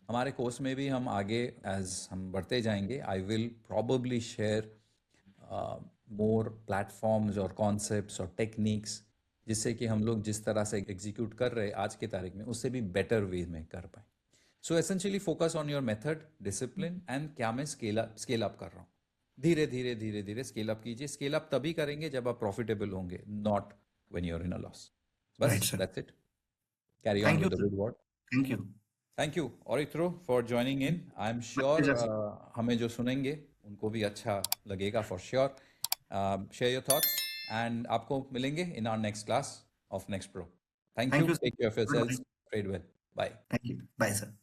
हमारे course में भी हम आगे as हम बढ़ते जाएंगे, I will probably share more platforms or concepts or techniques जिससे कि हम लोग जिस तरह से एग्जीक्यूट कर रहे हैं आज की तारीख में उससे भी बेटर वे में कर पाए. So essentially focus on your method, discipline and क्या मैं स्केल अप कर रहा हूँ. धीरे धीरे धीरे धीरे स्केल अप कीजिए. स्केल अप तभी करेंगे जब आप प्रॉफिटेबल होंगे, not when you are in a loss. Right बस sir. That's it. Carry on thank you with the sir. Good work. Thank you. Thank you Aritro for joining in. I am my sure pleasure sir. हमें जो सुनेंगे उनको भी अच्छा लगेगा for sure. Share your thoughts and आपको मिलेंगे in our next class of next pro. Thank thank you. You sir. Take care of good bye. Yourselves. Trade well. Bye. Thank you. Bye sir.